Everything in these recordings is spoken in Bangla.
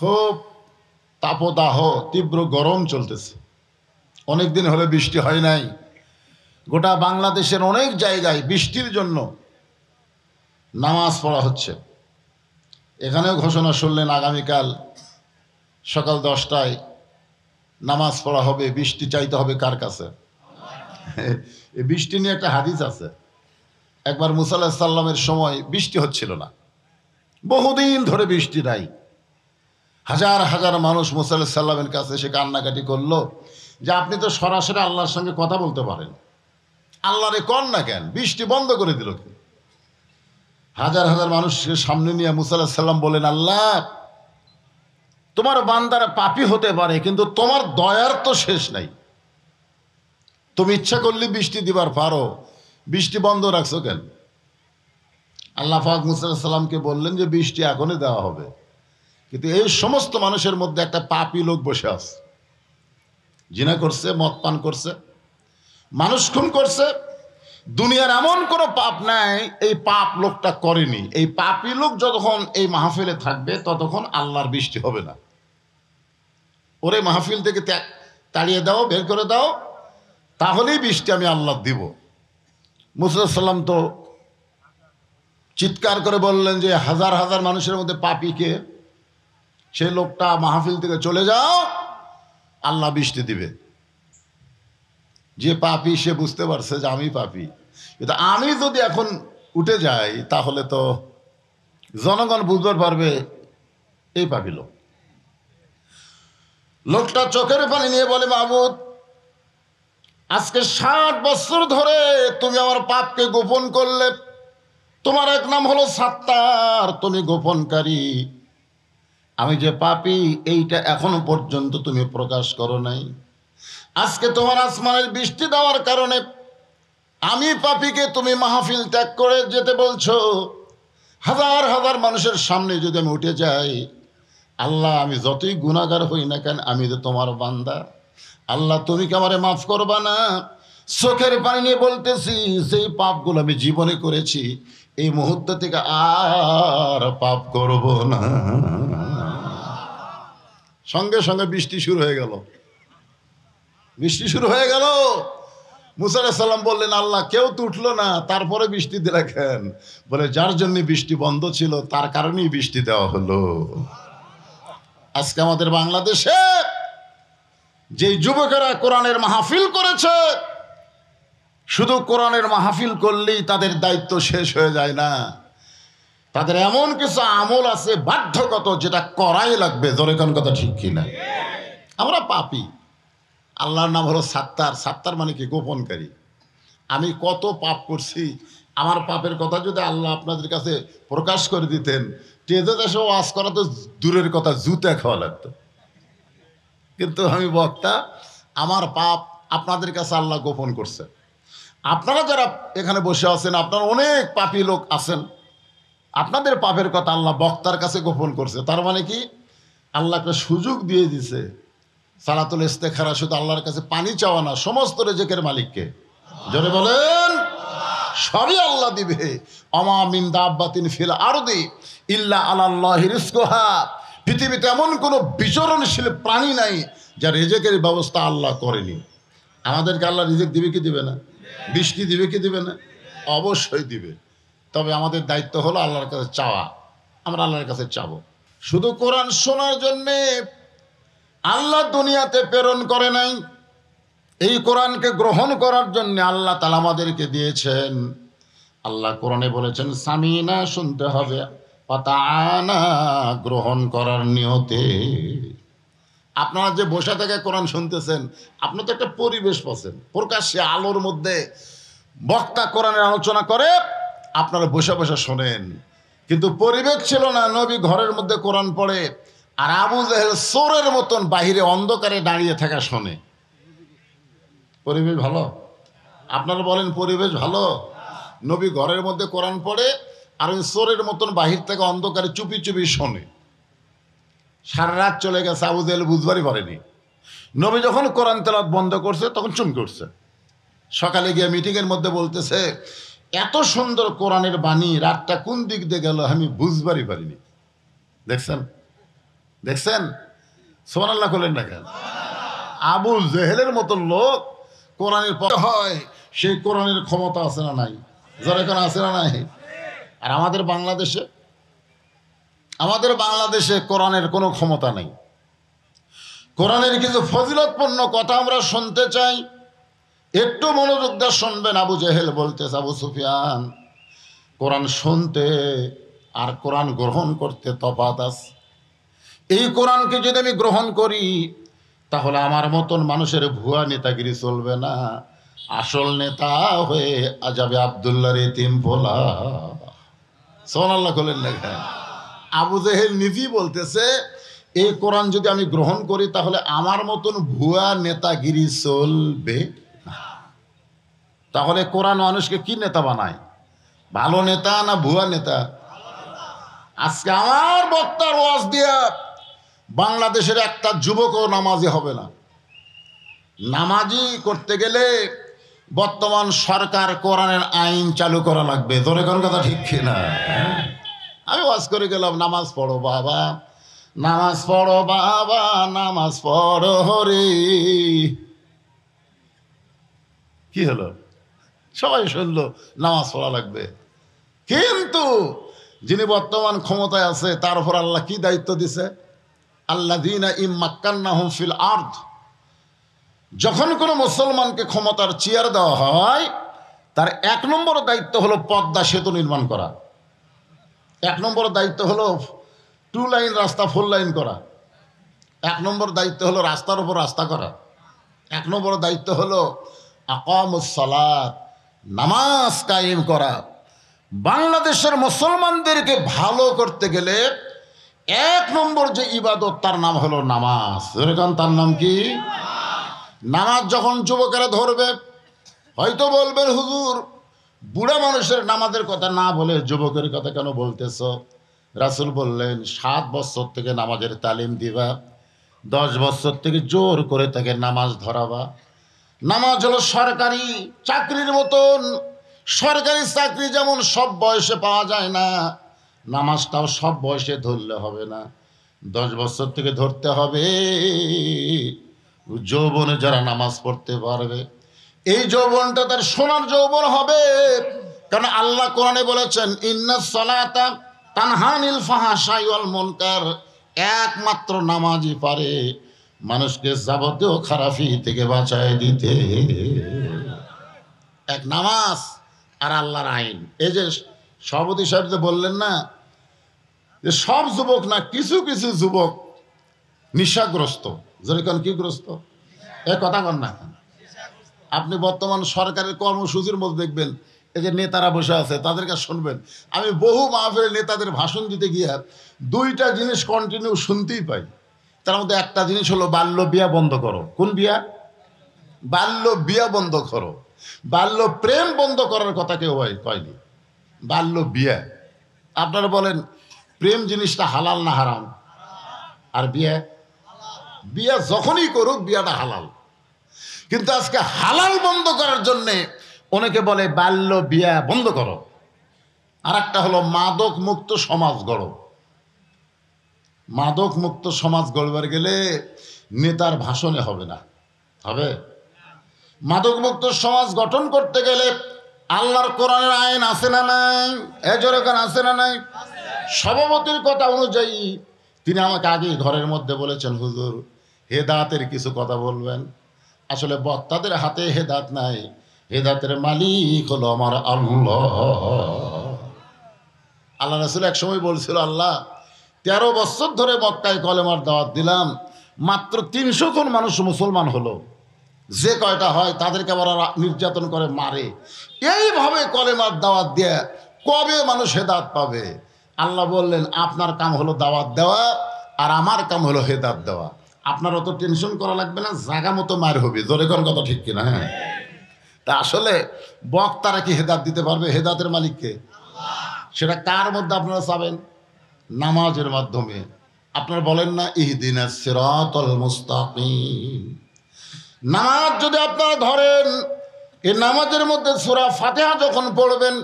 খুব তাপদাহ তীব্র গরম চলতেছে। অনেক দিন হলে বৃষ্টি হয় নাই। গোটা বাংলাদেশের অনেক জায়গায় বৃষ্টির জন্য নামাজ পড়া হচ্ছে। এখানেও ঘোষণা শুনলেন আগামীকাল সকাল 10টায় নামাজ পড়া হবে। বৃষ্টি চাইতে হবে কার কাছে? এই বৃষ্টি নিয়ে একটা হাদিস আছে। একবার মুসা আলাইহিস সালামের সময় বৃষ্টি হচ্ছিল না, বহুদিন ধরে বৃষ্টি নাই। হাজার হাজার মানুষ মুসা আলাইহিস সালামের কাছে এসে কান্নাকাটি করলো যে আপনি তো সরাসরি আল্লাহর সঙ্গে কথা বলতে পারেন, আল্লাহরে কর না কেন, বৃষ্টি বন্ধ করে দিল কেন? হাজার হাজার মানুষকে সামনে নিয়ে মুসা আলাইহিস সালাম বলেন, আল্লাহ তোমার বান্দারা পাপী হতে পারে, কিন্তু তোমার দয়ার তো শেষ নাই। তুমি ইচ্ছা করলে বৃষ্টি দিবার পারো, বৃষ্টি বন্ধ রাখছো কেন? আল্লাহ পাক মুসা আলাইহিস সালামকে বললেন যে বৃষ্টি এখনই দেওয়া হবে, কিন্তু এই সমস্ত মানুষের মধ্যে একটা পাপী লোক বসে আছে, জিনা করছে, মদ পান করছে, মানুষ খুন করছে। দুনিয়ার এমন কোনো পাপ নাই এই পাপ লোকটা করেনি। এই পাপী লোক যতক্ষণ এই মাহফিলে থাকবে ততক্ষণ আল্লাহর বৃষ্টি হবে না। ওরে মাহফিল থেকে তাড়িয়ে দাও, বের করে দাও, তাহলেই বৃষ্টি আমি আল্লাহ দিব। মুসা আলাইহিস সালাম তো চিৎকার করে বললেন যে হাজার হাজার মানুষের মধ্যে পাপী কে? সেই লোকটা মাহফিল থেকে চলে যাও, আল্লাহ বৃষ্টি দিবে। যে পাপী সে বুঝতে পারছে যে আমি পাপী, কিন্তু আমি যদি এখন উঠে যাই তাহলে তো জনগণ বুঝতে পারবে এই পাপী লোক। লোকটা চোখের পানি নিয়ে বলে, মাবুদ আজকে 60 বছর ধরে তুমি আমার পাপকে গোপন করলে। তোমার এক নাম হলো সাত্তার, তুমি গোপনকারী। আমি যে পাপী এইটা এখনো পর্যন্ত তুমি প্রকাশ করো নাই। আজকে তোমার আসমানের বৃষ্টি দেওয়ার কারণে আমি পাপীকে তুমি মাহফিল ত্যাগ করে যেতে বলছো। হাজার হাজার মানুষের সামনে যদি আমি উঠে যাই, আল্লাহ আমি যতই গুনাহগার হই না কেন, আমি তো তোমার বান্দা। আল্লাহ তুমি কি আমারে মাফ করবা না? চোখের পানি নিয়ে বলতেছি, যেই পাপগুলো আমি জীবনে করেছি এই মুহূর্ত থেকে আর পাপ করব না। সঙ্গে সঙ্গে বৃষ্টি শুরু হয়ে গেল। বৃষ্টি শুরু হয়ে গেল। মুসা আলাইহিস সালাম বললেন, আল্লাহ কেউ তো উঠলো না, তারপরে বৃষ্টি দিলে কেন? বলে যার জন্য বৃষ্টি বন্ধ ছিল তার কারণেই বৃষ্টি দেওয়া হলো। আজকে আমাদের বাংলাদেশে যে যুবকেরা কোরআনের মাহফিল করেছে, শুধু কোরআনের মাহফিল করলেই তাদের দায়িত্ব শেষ হয়ে যায় না। তাদের এমন কিছু আমল আছে বাধ্যগত, যেটা করাই লাগবে। জোরে কোন কথা ঠিক কিনা? আমরা পাপী। আল্লাহর নাম হলো সাত্তার। সাত্তার মানে কি? গোপনকারী। আমি কত পাপ করছি, আমার পাপের কথা যদি আল্লাহ আপনাদের কাছে প্রকাশ করে দিতেন, টেজে দেশে ওয়াজ করা তো দূরের কথা, জুতে খাওয়া লাগতো। কিন্তু আমি বক্তা, আমার পাপ আপনাদের কাছে আল্লাহ গোপন করছে। আপনারা যারা এখানে বসে আছেন, আপনারা অনেক পাপী লোক আছেন, আপনাদের পাপের কথা আল্লাহ বক্তার কাছে গোপন করছে। তার মানে কি? আল্লাহ একটা সুযোগ দিয়ে দিছে। সালাতুল ইস্তেখারা শুধু আল্লাহর কাছে পানি চাওয়া না, সমস্ত রিজিকের মালিককে। জোরে বলেন, সবই আল্লাহ দিবে। আমা মিন দাব্বাতিন ফিল আরদি ইল্লা আলাল্লাহি রিজকুহা। পৃথিবীতে এমন কোনো বিচরণশীল প্রাণী নাই যার রিজিকের ব্যবস্থা আল্লাহ করেনি। আমাদেরকে আল্লাহ রিজিক দিবে কি দিবে না? বৃষ্টি দিবে কি দিবে না? অবশ্যই দিবে। তবে আমাদের দায়িত্ব হলো আল্লাহর কাছে চাওয়া। আমরা আল্লাহর কাছে চাবো। শুধু কোরআন শোনার জন্যে আল্লাহ দুনিয়াতে প্রেরণ করে নাই, এই কোরআনকে গ্রহণ করার জন্য আল্লাহ তাআলা আমাদেরকে দিয়েছেন। আল্লাহ কোরআনে বলেছেন, সামিনা শুনতে হবে, পাতানা গ্রহণ করার নিয়তে। আপনারা যে বসে থেকে কোরআন শুনতেছেন, আপনি তো একটা পরিবেশ পাচ্ছেন। প্রকাশ্যে আলোর মধ্যে বক্তা কোরআনের আলোচনা করে, আপনারা বসে বসে শোনেন। কিন্তু পরিবেশ ছিল না। নবী ঘরের মধ্যে কোরআন পড়ে, আর আবু জাহেল চোরের মতন বাহিরে অন্ধকারে দাঁড়িয়ে থাকা শোনে। পরিবেশ ভালো? আপনারা বলেন পরিবেশ ভালো? নবী ঘরের মধ্যে কোরআন পড়ে, আর ওই চোরের মতন বাহির থেকে অন্ধকারে চুপি চুপি শোনে। সারা রাত চলে গেছে, আবু জাহেল বুঝবারই পারেনি। নবী যখন কোরআন তেলাওয়াত বন্ধ করছে তখন চুপ করছে। সকালে গিয়ে মিটিংয়ের মধ্যে বলতেছে, এত সুন্দর কোরআনের বাণী, রাতটা কোন দিক দিয়ে গেল আমি বুঝবারই পারিনি। দেখছেন? দেখছেন? সুবহানাল্লাহ বলেন না কেন? আবু জেহেলের মতো লোক কোরআনের হয়, সেই কোরআনের ক্ষমতা আছে না নাই? যারা কেন আছে না নাই? আর আমাদের বাংলাদেশে কোরআনের কোনো ক্ষমতা নেই। কোরআনের কিছু ফজিলতপূর্ণ কথা আমরা শুনতে চাই, একটু মনোযোগ দিয়ে শুনবেন। আবু জেহেল বলতেছে, আবু সুফিয়ান, কোরআন শুনতে আর কোরআন গ্রহণ করতে তফাৎ আছে। এই কোরআনকে যদি আমি গ্রহণ করি তাহলে আমার মতন মানুষের ভুয়া নেতাগিরি চলবে না, আসল নেতা হয়ে যাবে আব্দুল্লাহর এতিম পোলা। সুবহানাল্লাহ বলেন না কেন? আবু জেহেল নিজেই বলতেছে, এই কোরআন যদি আমি গ্রহণ করি তাহলে আমার মতন ভুয়া নেতাগিরি চলবে না। তাহলে কোরআন মানুষকে কি নেতা বানায়? ভালো নেতা না ভুয়া নেতা? আজকে আমার বক্তার ওয়াজ দিয়া বাংলাদেশের একটা যুবকও নামাজি হবে না। নামাজি করতে গেলে বর্তমান সরকার কোরআনের আইন চালু করা লাগবে। তোরে কোন কথা ঠিক কিনা? আমি ওয়াজ করে গেলাম, নামাজ পড়ো বাবা, নামাজ পড়ো বাবা, নামাজ পড়ো রে। কি হলো? সবাই শুনলো নামাজ পড়া লাগবে, কিন্তু যিনি বর্তমান ক্ষমতায় আছে তার উপর আল্লাহ কি দায়িত্ব দিছে? আল্লাযীনা ইম্মাক্কান্নাহুম ফিল আরদ। যখন কোনো মুসলমানকে ক্ষমতার চেয়ার দেওয়া হয়, তার 1 নম্বর দায়িত্ব হলো পদ্মা সেতু নির্মাণ করা। 1 নম্বর দায়িত্ব হলো 2 লাইন রাস্তা 4 লাইন করা। 1 নম্বর দায়িত্ব হলো রাস্তার উপর রাস্তা করা। 1 নম্বর দায়িত্ব হলো আকামুস সালাত, নামাজ কায়েম করা। বাংলাদেশের মুসলমানদেরকে ভালো করতে গেলে 1 নম্বর যে ইবাদত, তার নাম হলো নামাজ। এরকম তার নাম কি? নামাজ যখন যুবকেরা ধরবে, হয়তো বলবেন, হুজুর বুড়া মানুষের নামাজের কথা না বলে যুবকের কথা কেন বলতেছ? রাসূল বললেন, 7 বছর থেকে নামাজের তালিম দিবা, 10 বছর থেকে জোর করে তাকে নামাজ ধরাবা। নামাজ হলো সরকারি চাকরির মতন। সরকারি চাকরি যেমন সব বয়সে পাওয়া যায় না, নামাজটাও সব বয়সে ধরলে হবে না। 10 বছর থেকে ধরতে হবে। যৌবনে যারা নামাজ পড়তে পারবে, এই যৌবনটা তার সোনার যৌবন হবে। কারণ আল্লাহ কোরআনে বলেছেন, ইন্নাস সালাতা তানহা আনিল ফাহশাই ওয়াল মুনকার। একমাত্র নামাজই পারে মানুষকে যাবতীয় খারাপি থেকে বাঁচায় দিতে। এক নামাজ আর আল্লাহর আইন। এই যে সভাপতি সাহেব যে বললেন না, যে সব যুবক না, কিছু কিছু যুবক নেশাগ্রস্ত। যেরকম কি গ্রস্ত? এ কথা কন না। আপনি বর্তমান সরকারের কর্মসূচির মধ্যে দেখবেন, এই যে নেতারা বসে আছে, তাদের কাছে শুনবেন। আমি বহু মাহফিলে নেতাদের ভাষণ দিতে গিয়ে 2টা জিনিস কন্টিনিউ শুনতেই পাই। তার মধ্যে একটা জিনিস হলো বাল্য বিয়া বন্ধ করো। কোন বিয়া? বাল্য বিয়া বন্ধ করো। বাল্য প্রেম বন্ধ করার কথা কেউ কয়নি, বাল্য বিয়া। আপনারা বলেন, প্রেম জিনিসটা হালাল না হারাম? আর বিয়া? বিয়া যখনই করুক বিয়াটা হালাল। কিন্তু আজকে হালাল বন্ধ করার জন্যে অনেকে বলে বাল্য বিয়া বন্ধ করো। আর একটা হলো মাদক মুক্ত সমাজ গড়ো। মাদক মুক্ত সমাজ গড়বার গেলে নেতার ভাষণে হবে না, হবে? মাদক মুক্ত সমাজ গঠন করতে গেলে আল্লাহর কোরআনের আইন আছে না নাই? এজরকান আছে না নাই? সভাপতির কথা অনুযায়ী তিনি আমাকে আগে ঘরের মধ্যে বলেছেন, হুজুর হেদায়েতের কিছু কথা বলবেন। আসলে বক্তাদের হাতে হেদায়েত নাই, হেদায়েতের মালিক হলো আমার আল্লাহ। আল্লাহ রাসূল এক সময় বলছিল, আল্লাহ 13 বছর ধরে মক্কায় কলেমার দাওয়াত দিলাম, মাত্র 300 জন মানুষ মুসলমান হলো। যে কয়টা হয় তাদেরকে আবার নির্যাতন করে মারে। এইভাবে কলেমার দাওয়াত দিয়ে কবে মানুষ হেদায়েত পাবে? আল্লাহ বললেন, আপনার কাম হলো দাওয়াত দেওয়া, আর আমার কাম হলো হেদায়েত দেওয়া। আপনার অত টেনশন করা লাগবে না, জায়গা মতো মার হবে। জোরে কোন কথা ঠিক কিনা? হ্যাঁ। তা আসলে বক্তারা কি হেদায়েত দিতে পারবে? হেদায়েতের মালিককে। সেটা কার মধ্যে আপনারা চাবেন? নামাজের মাধ্যমে। আপনারা বলেন না, ইহদিনাস সিরাতাল মুস্তাকিম। নামাজ যদি আপনারা ধরেন, এই নামাজের মধ্যে সূরা ফাতিহা যখন পড়বেন,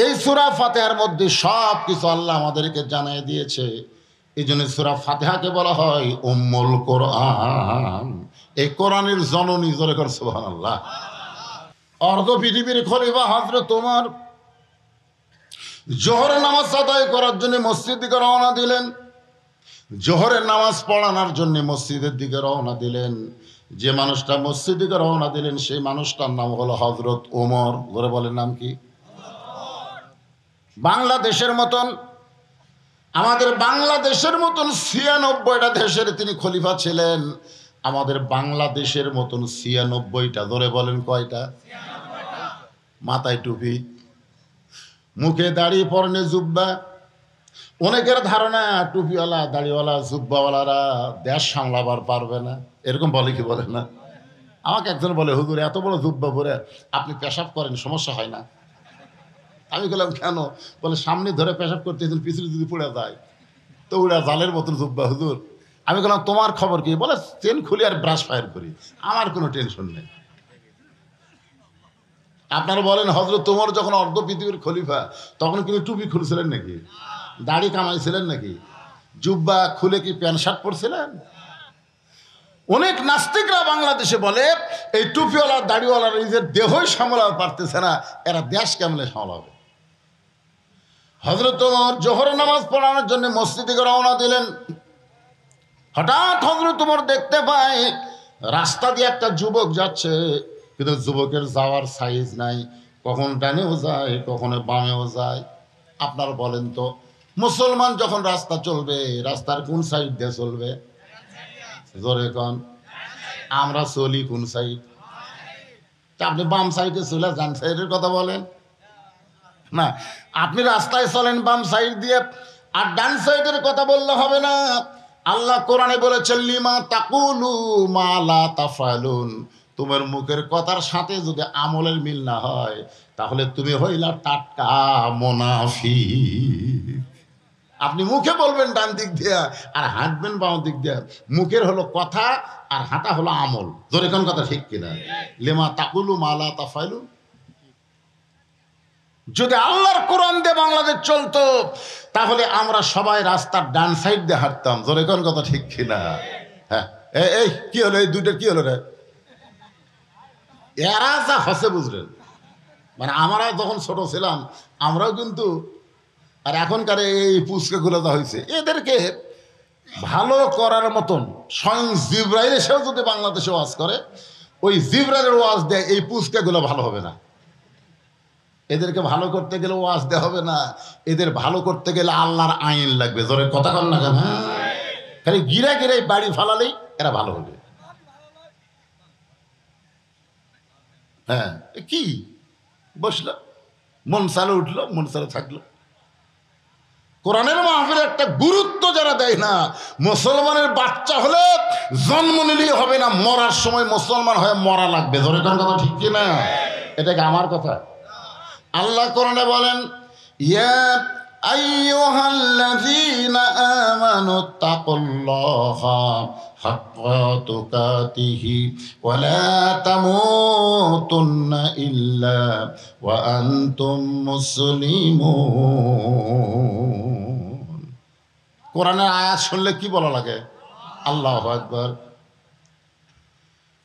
এই সূরা ফাতিহার মধ্যে সব কিছু আল্লাহ আমাদেরকে জানিয়ে দিয়েছে। এই জন্য সূরা ফাতিহাকে বলা হয় উম্মুল কোরআন। এই কোরআনের জননী, জোরে কর সুবহানাল্লাহ। অর্ধ পৃথিবীর খলিফা হযরত ওমর জোহরের নামাজ আদায় করার জন্য মসজিদ দিকে রওনা দিলেন। জোহরের নামাজ পড়ানোর জন্য মসজিদের দিকে রওনা দিলেন। যে মানুষটা মসজিদ দিকে রওনা দিলেন সেই মানুষটার নাম হলো হযরত ওমর। ধরে বলেন নাম কি? বাংলাদেশের মতন, আমাদের বাংলাদেশের মতন ৯৬টা দেশের তিনি খলিফা ছিলেন। আমাদের বাংলাদেশের মতন ৯৬টা, ধরে বলেন কয়টা? মাথায় টুপি, মুখে দাড়ি, পরনে জুব্বা। অনেকের ধারণা টুপিওয়ালা, দাড়িওয়ালা, জুব্বাওয়ালারা দেশ সামলাবার পারবে না, এরকম বলে কি বলে না? আমাকে একজন বলে, হুজুর এত বড় জুব্বা পরে আপনি পেশাব করেন, সমস্যা হয় না? আমি বললাম কেন? বলে সামনে ধরে পেশাব করতে পিছনে যদি পড়ে যায় তো ওরা জালের মতন জুব্বা হুজুর। আমি বললাম তোমার খবর কি? বলে চেন খুলি আর ব্রাশ ফায়ার করি, আমার কোনো টেনশন নেই। আপনারা বলেন হযরত ওমর যখন অর্ধ পৃথিবীর খলিফা তখন কিন্তু টুপি খুলছিলেন নাকি? দাড়ি কামাইছিলেন নাকি? জুব্বা খুলে কি প্যান্ট শার্ট পরছিলেন? অনেক নাস্তিকরা বাংলাদেশে বলে এই টুপিওয়ালা দাড়িওয়ালারা নিজের দেহই সামলাতে পারতেছে না, এরা দেশ কেমনে সামলাবে? হযরত ওমর জোহরের নামাজ পড়ানোর জন্য মসজিদ থেকে রওনা দিলেন। হঠাৎ হযরত ওমর দেখতে পায় রাস্তা দিয়ে একটা যুবক যাচ্ছে, কিন্তু যুবকের যাওয়ার সাইজ নাই, কখন ডানেও যায় কখনো বামেও যায়। আপনারা বলেন তো মুসলমান যখন রাস্তা চলবে রাস্তার কোন সাইড দিয়ে চলবে? জোরে কোন? আমরা চলি কোন সাইড? আপনি বাম সাইডে চলে ডান সাইডের কথা বলেন না, আপনি রাস্তায় চলেন বাম সাইড দিয়ে, আর ডান সাইডের কথা বললে হবে না। আল্লাহ কোরআনে বলেছেন লিমা তাকুলু মা লা তাফালুন, তোমার মুখের কথার সাথে যদি আমলের মিল না হয় তাহলে তুমি হইলা টাটকা মুনাফিক। আপনি মুখে বলবেন ডান দিক দিয়া আর হাঁটবেন বাম দিক দিয়া, মুখের হলো কথা আর হাঁটা হলো আমল। জোরে কোন কথা ঠিক কিনা? লিমা তাকুলু মা লা তাফালুন। যদি আল্লাহর কোরআন দিয়ে বাংলাদেশ চলতো তাহলে আমরা সবাই রাস্তার ডান সাইড দিয়ে হাঁটতাম। জোরে কোন কথা ঠিক কিনা? হ্যাঁ, এই কি হলো? এই দুইটা কি হলো রে? এরা যা হসে বুঝলেন, মানে আমরা যখন ছোট ছিলাম আমরাও কিন্তু, আর এখনকার এই পুচকাগুলো যা হয়েছে এদেরকে ভালো করার মতন স্বয়ং জিবরাইল এসেও যদি বাংলাদেশে ওয়াজ করে, ওই জিবরাইলের ওয়াজ দেয় এই পুচকাগুলো ভালো হবে না। এদেরকে ভালো করতে গেলে ওয়াজ দেওয়া হবে না, এদের ভালো করতে গেলে আল্লাহর আইন লাগবে। জোরে কথা কন না কেন? খালি গিরা গিরাই বাড়ি ফালালেই এরা ভালো হবে। হ্যাঁ, কি বসলো, মন চালে উঠলো, মন চালে থাকলো। কোরআনের মাহফিলে একটা গুরুত্ব যারা দেয় না, মুসলমানের বাচ্চা হলে জন্ম নিলেই হবে না, মরার সময় মুসলমান হয়ে মরা লাগবে। ধরে কোন কথা ঠিক কি না? এটাকে আমার কথা। আল্লাহ কোরআনে বলেন ইয়া আইয়ুহাল্লাযীনা আমানু তাকুল্লাহা হাক্কা তুকাতিহি ওয়া লা তামুতুন্না ইল্লা ওয়া আনতুম মুসলিমুন। কোরআনের আয়াত শুনলে কি বলা লাগে? আল্লাহু আকবার।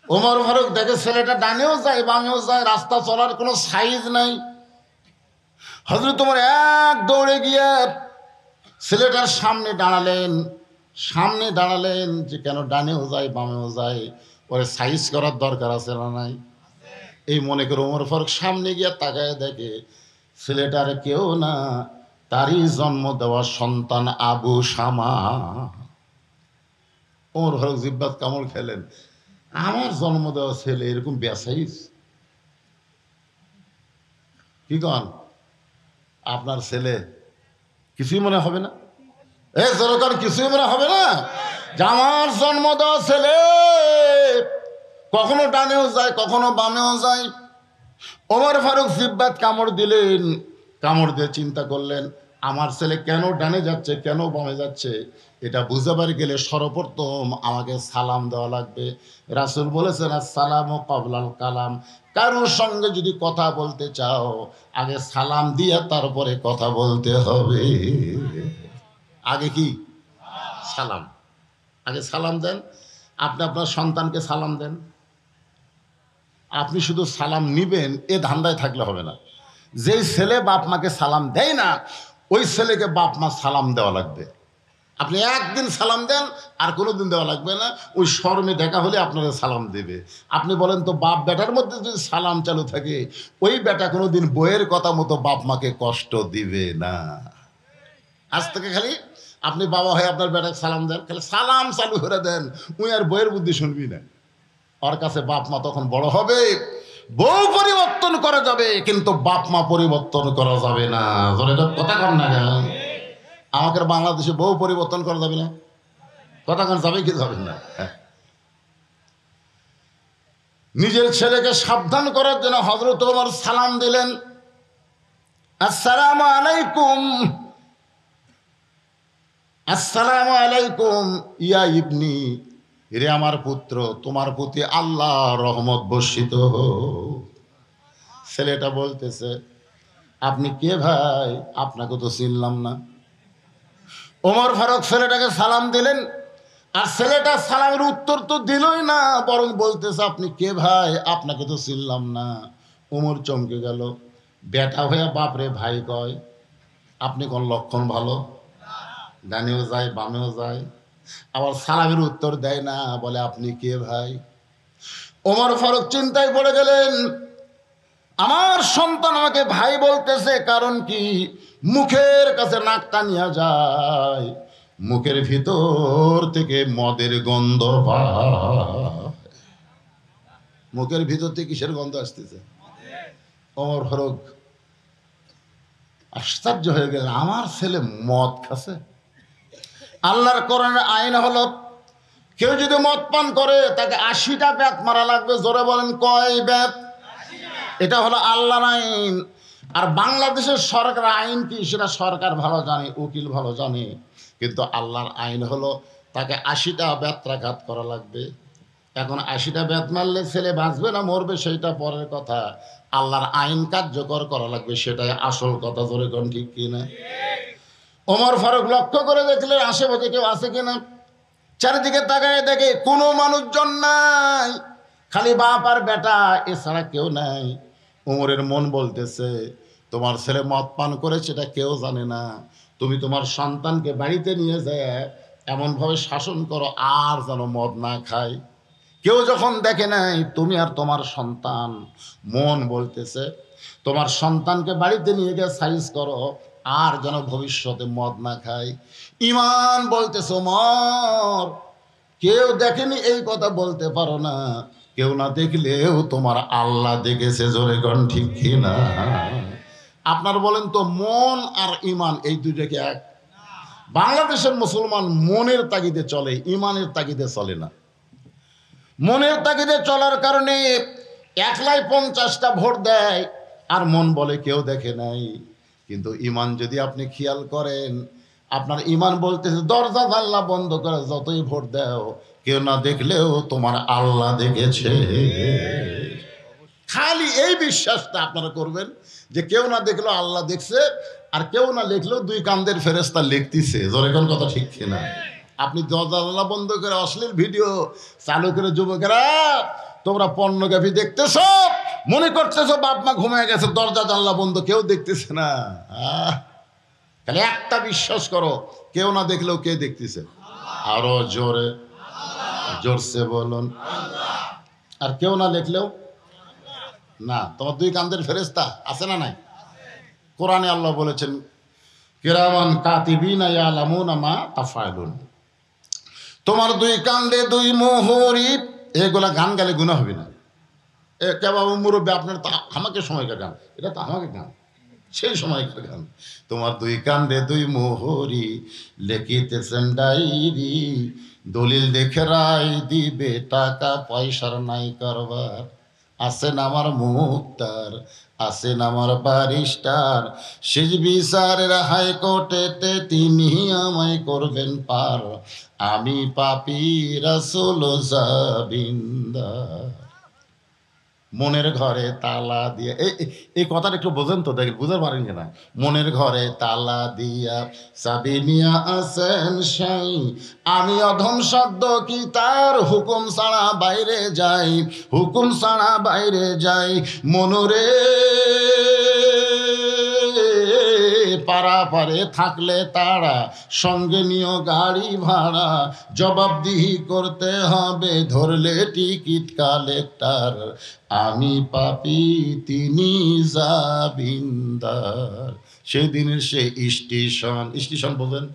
ওমর ফারুক দেখে ছেলেটা ডানেও যায় বামেও যায়, রাস্তা চলার কোনো সাইজ নাই। হযরত ওমর এক দৌড়ে গিয়ে ছেলেটার সামনে দাঁড়ালেন যে কেন ডানেও যায় বামেও যায়, পরে সাইজ করার দরকার আছে না নাই? এই মনে করে ওমর ফারুক সামনে গিয়ে তাকায় দেখে ছেলেটার কেউ না, তারই জন্ম দেওয়া সন্তান আবু শামা। ওমর ফারুক জিব্বাত কামড় খেলেন, আমার জন্ম দেওয়া ছেলে এরকম বেসাইজ? কি কন? আপনার ছেলে কিছুই মনে হবে না? যেরকম কিছুই মনে হবে না যে আমার জন্ম দেওয়া ছেলে কখনো ডানেও যায় কখনো বামেও যায়। ওমর ফারুক জিব্বাত কামড় দিলেন, কামড় দিয়ে চিন্তা করলেন আমার ছেলে কেন ডানে যাচ্ছে কেন বামে যাচ্ছে, এটা বুঝাবার গেলে সর্বপ্রথম আমাকে সালাম দেওয়া লাগবে। রাসূল বলেছেন আসসালামু ক্বাবলাল কালাম, কারোর সঙ্গে যদি কথা বলতে চাও আগে সালাম দিয়ে তারপরে কথা বলতে হবে। আগে কি? সালাম। আগে সালাম দেন। আপনি আপনার সন্তানকে সালাম দেন। আপনি শুধু সালাম নিবেন এ ধান্দায় থাকলে হবে না। যেই ছেলে বাপ মাকে সালাম দেয় না ওই ছেলেকে বাপ মা সালাম দেওয়া লাগবে। আপনি একদিন সালাম দেন আর কোনো দিন দেওয়া লাগবে না। ওই শর্মে দেখা হলে আপনাকে সালাম দেবে। আপনি বলেন তো বাপ বেটার মধ্যে যদি সালাম চালু থাকে ওই বেটা কোনো দিন বইয়ের কথা মতো বাপ মাকে কষ্ট দিবে না। আজ থেকে খালি আপনি বাবা হয়ে আপনার বেটাকে সালাম দেন, খালি সালাম চালু করে দেন, ওই আর বইয়ের বুদ্ধি শুনবি না। ওর কাছে বাপ মা তখন বড় হবে। বউ পরিবর্তন করা যাবে কিন্তু বাপ মা পরিবর্তন করা যাবে না। কথা কন না কেন? আমাদের বাংলাদেশে বউ পরিবর্তন করা যাবে না? কথা কন যাবে কি যাবে না? নিজের ছেলেকে সাবধান করার জন্য হযরত ওমর সালাম দিলেন, আসসালামু আলাইকুম, আসসালামু আলাইকুম ইয়া ইবনি, রে আমার পুত্র, তোমার প্রতি আল্লাহ রহমত বর্ষিত হোক। ছেলেটা বলতেছে, আপনি কে ভাই? আপনাকে তো চিনলাম না। ওমর ফারুক ছেলেটাকে সালাম দিলেন, আর ছেলেটা সালামের উত্তর তো দিলই না, বরং বলতেছে, আপনি কে ভাই? আপনাকে তো চিনলাম না। ওমর চমকে গেল। বেটা হইয়া বাপরে ভাই কয়, আপনি কোন লক্ষণ ভালো? ডানেও যায় বামেও যায়, আবার সালামের উত্তর দেয় না, বলে আপনি কে ভাই? ওমর ফারুক চিন্তায় পড়ে গেলেন, আমার সন্তান আমাকে ভাই বলতেছে, কারণ কি? মুখের কাছে নাকটা নিয়ে যায়, মুখের ভিতর থেকে মদের গন্ধ পায়। মুখের ভিতর থেকে কিসের গন্ধ আসতেছে? ওমর ফারুক আশ্চর্য হয়ে গেলেন, আমার ছেলে মদ খাচ্ছে। আল্লাহর কোরআনের আইন হলো, কেউ যদি মদ পান করে তাকে 80টা বেত মারা লাগবে। জোরে বলেন কয় বেত? এটা হলো আল্লাহর আইন। আর বাংলাদেশের সরকার আইন কি সেটা সরকার ভালো জানে, উকিল ভালো জানে, কিন্তু আল্লাহর আইন হলো তাকে 80টা বেত্রাঘাত করা লাগবে। এখন 80টা বেত মারলে ছেলে বাঁচবে না মরবে সেইটা পরের কথা, আল্লাহর আইন কার্যকর করা লাগবে, সেটাই আসল কথা। জোরে কোন ঠিক কিনা? ওমর ফারুক লক্ষ্য করে দেখলেন আশেপাশে কেউ আছে কিনা। চারিদিকে তাকায় দেখে কোনো মানুষজন নাই, খালি বাপ আর বেটা, এছাড়া কেউ নাই। ওমরের মন বলতেছে, তোমার ছেলে মদ পান করেছে এটা কেউ জানে না, তুমি তোমার সন্তানকে বাড়িতে নিয়ে যায় এমনভাবে শাসন করো আর যেন মদ না খায়। কেউ যখন দেখে নাই, তুমি আর তোমার সন্তান। মন বলতেছে, তোমার সন্তানকে বাড়িতে নিয়ে গিয়ে সাইজ করো আর যেন ভবিষ্যতে মদ না খায়। ইমান বলতেছে, ওমর কেউ দেখেনি এই কথা বলতে পারো না, কেউ না দেখলেও তোমার আল্লাহ দেখেছে। জোরে কোন ঠিক কিনা? আপনার বলেন তো, মন আর ইমান এই দুইটাকে এক? বাংলাদেশের মুসলমান মনের তাগিদে চলে, ইমানের তাগিদে চলে না। মনের তাগিদে চলার কারণে একলাই 50টা ভোট দেয় আর মন বলে কেউ দেখে নাই। কিন্তু ইমান যদি আপনি খেয়াল করেন, আপনার ইমান বলতেছে দরজা জানলা বন্ধ করে যতই ভোট দাও, কেউ না দেখলেও তোমার আল্লাহ দেখেছে। খালি এই বিশ্বাসটা আপনারা করবেন যে কেউ না দেখলেও আল্লাহ দেখছে, আর কেউ না লিখলেও দুই কান্দের ফেরেশতা লিখতেছে। জোরে কোন কথা ঠিক কিনা? আপনি দরজা জানলা বন্ধ করে অশ্লীল ভিডিও চালু করে যুবকেরা তোমরা পর্নোগ্রাফি দেখতেছ, মনে করতেছো বাপ মা ঘুমিয়ে গেছে, দরজা জানলা বন্ধ, কেউ দেখতেছে না। তাহলে একটা বিশ্বাস করো, কেউ না দেখলেও কে দেখতেছে? আরো জোরে, জোরসে বলুন। আর কেউ না দেখলেও না, তোমার দুই কান্দের ফেরেশতা আছে না নাই? কোরআনে আল্লাহ বলেছেন, কিরামান কাতিবিনা ইয়ালামুনা মা তাফআলুন। তোমার দুই কান্দে দুই মোহরি, এগুলা গান গালে গুনাহ হবে না। এ কেবা মুরব্বী, আপনার তো আমাকে সময়কার গান, এটা তো আমাকে গান, সেই সময়কার গান। তোমার দুই কান্দে দুই মোহরি, লেখিতেছেন ডায়েরি, দলিল দেখে রায় দিবে, টাকা পয়সার নাই কারবার। আছেন আমার মুক্তার, আছেন আমার ব্যারিস্টার, শেষ বিচারের হাইকোর্টেতে তিনি আমায় করবেন পার, আমি পাপী রাসূল জাবিন্দার। মনের ঘরে তালা দিয়া, এই কথাটা একটু বোঝেন তো, দেখেন বুঝতে পারেন কিনা। মনের ঘরে তালা দিয়া চাবি নিয়া আছেন সাই, আমি অধম শব্দ কি তার হুকুম ছাড়া বাইরে যাই, হুকুম ছাড়া বাইরে যাই। মনরে পারাপারে থাকলে তারা সঙ্গে নিও গাড়ি ভাড়া, জবাবদিহি করতে হবে ধরলে টিকিট কালেক্টর, আমি পাপী তিনি জাবিন্দার। সেই দিনের সে স্টেশন, স্টেশন বলবেন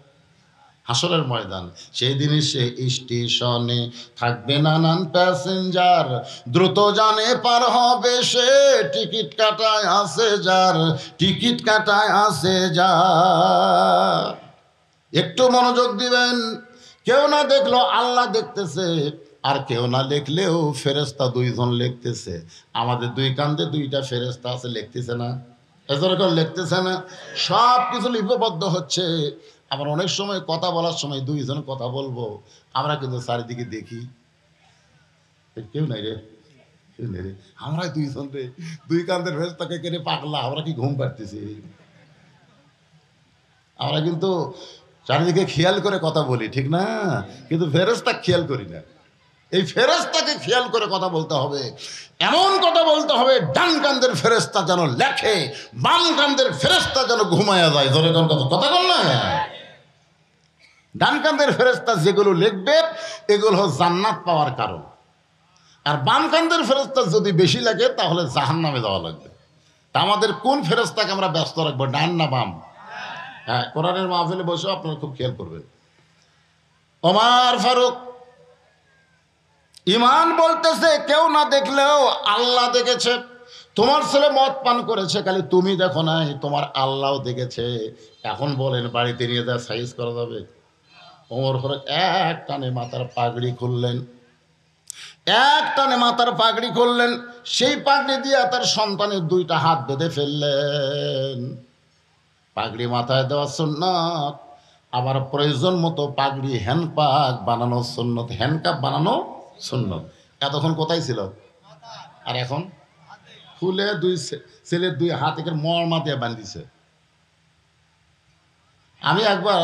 হাসরের ময়দান, সেই দিনের সে স্টেশনে থাকবে নানান প্যাসেঞ্জার, দ্রুত জানে পার হবে সে টিকিট কাটায় আছে যার, টিকিট কাটায় আছে যার। একটু মনোযোগ দিবেন, কেউ না দেখলো আল্লাহ দেখতেছে, আর কেউ না দেখলেও ফেরেশতা দুইজন লিখতেছে। আমাদের দুই কান্দে দুইটা ফেরেশতা আছে, লিখতেছে না? এজরকম লিখতেছে না? সব কিছু লিপিবদ্ধ হচ্ছে। আবার অনেক সময় কথা বলার সময় দুইজন কথা বলবো, আমরা কিন্তু চারিদিকে দেখি কেউ নাই রে, কেউ নেই রে, আমরা দুইজন রে, দুই কান্দের ফেরেশতাকে কেড়ে পাগলা, আমরা কি ঘুম পাড়তেছি? আমরা কিন্তু চারিদিকে খেয়াল করে কথা বলি, ঠিক না? কিন্তু ফেরেশতা খেয়াল করি না। এই ফেরেশতাকে খেয়াল করে কথা বলতে হবে, এমন কথা বলতে হবে ডান কান্দের ফেরেশতা যেন লেখে, বাম কান্দের ফেরেশতা যেন ঘুমায়া যায়। ধরে কথা বল না, ডান কান্দের ফেরেশতা যেগুলো লিখবে এগুলো জান্নাত পাওয়ার কারণ, আর বাম কান্দের ফেরেশতা যদি বেশি লাগে তাহলে জাহান্নামে যাওয়া লাগবে। তা আমাদের কোন ফেরেশতাকে আমরা ব্যস্ত রাখবো, ডান না বাম? হ্যাঁ, কোরআনের মাহফিলে বসে আপনারা খুব খেয়াল করবেন। ওমর ফারুক ইমান বলতেছে কেউ না দেখলেও আল্লাহ দেখেছে। তোমার ছেলে মদ পান করেছে, খালি তুমি দেখো নাই, তোমার আল্লাহও দেখেছে। এখন বলেন বাড়িতে নিয়ে যা সাইজ করা যাবে? ওমর ফারুক এক টানে মাথার পাগড়ি খুললেন, এক টানে মাথার পাগড়ি খুললেন, সেই পাগড়ি দিয়ে তার সন্তানের দুইটা হাত বেঁধে ফেললেন। পাগড়ি মাথায় দেওয়া সুন্নাত, আবার প্রয়োজন মতো পাগড়ি হ্যান্ডপাক বানানো সুন্নত, হ্যান্ডকাপ বানানো সুন্নত। এতক্ষণ কোথায় ছিল? আর এখন খুলে দুই ছেলের দুই হাত একে মরমা দিয়ে বান্ধিছে। আমি একবার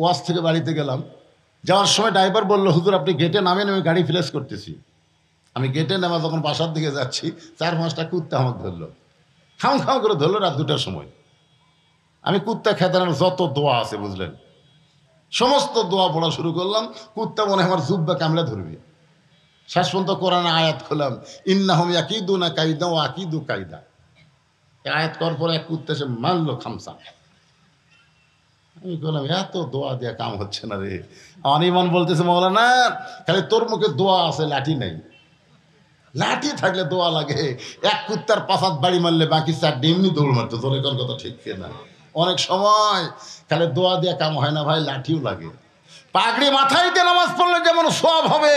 ওয়াজ থেকে বাড়িতে গেলাম, যাওয়ার সময় ড্রাইভার বললো, হুজুর আপনি গেটে নামেন, আমি গাড়ি ফ্রেশ করতেছি। আমি গেটে নামা যখন বাসার দিকে যাচ্ছি, 4-5টা কুত্তা আমাকে ধরলো, খাও খাও করে ধরলো রাত 2টার সময়। আমি কুত্তা খেতানোর যত দোয়া আছে বুঝলেন, সমস্ত দোয়া পড়া শুরু করলাম। কুত্তা মনে হয় আমার জুব্বা কামড়ে ধরবে। শেষ পর্যন্ত কোরআনে আয়াত খোলাম, ইন্নাহুম ইয়াকিদুনা কাইদা ওয়া আকিদু কাইদা। আয়াত করার পরে এক কুত্তা এসে মারলো খামসা। আমি বললাম এত দোয়া দেওয়া কাম হচ্ছে না রে। অনিমান বলতেছে, মৌলানা খালি তোর মুখে দোয়া আছে, লাঠি নাই। লাঠি থাকলে দোয়া লাগে। এক কুত্তার পাশাত বাড়ি মারলে বাকি 4 এমনি দৌড় মারতো। তোর কোন কথা ঠিক না? অনেক সময় খালি দোয়া দিয়ে কাম হয় না ভাই, লাঠিও লাগে। পাগড়ি মাথায় দিয়ে নামাজ পড়লে যেমন সওয়াব হবে,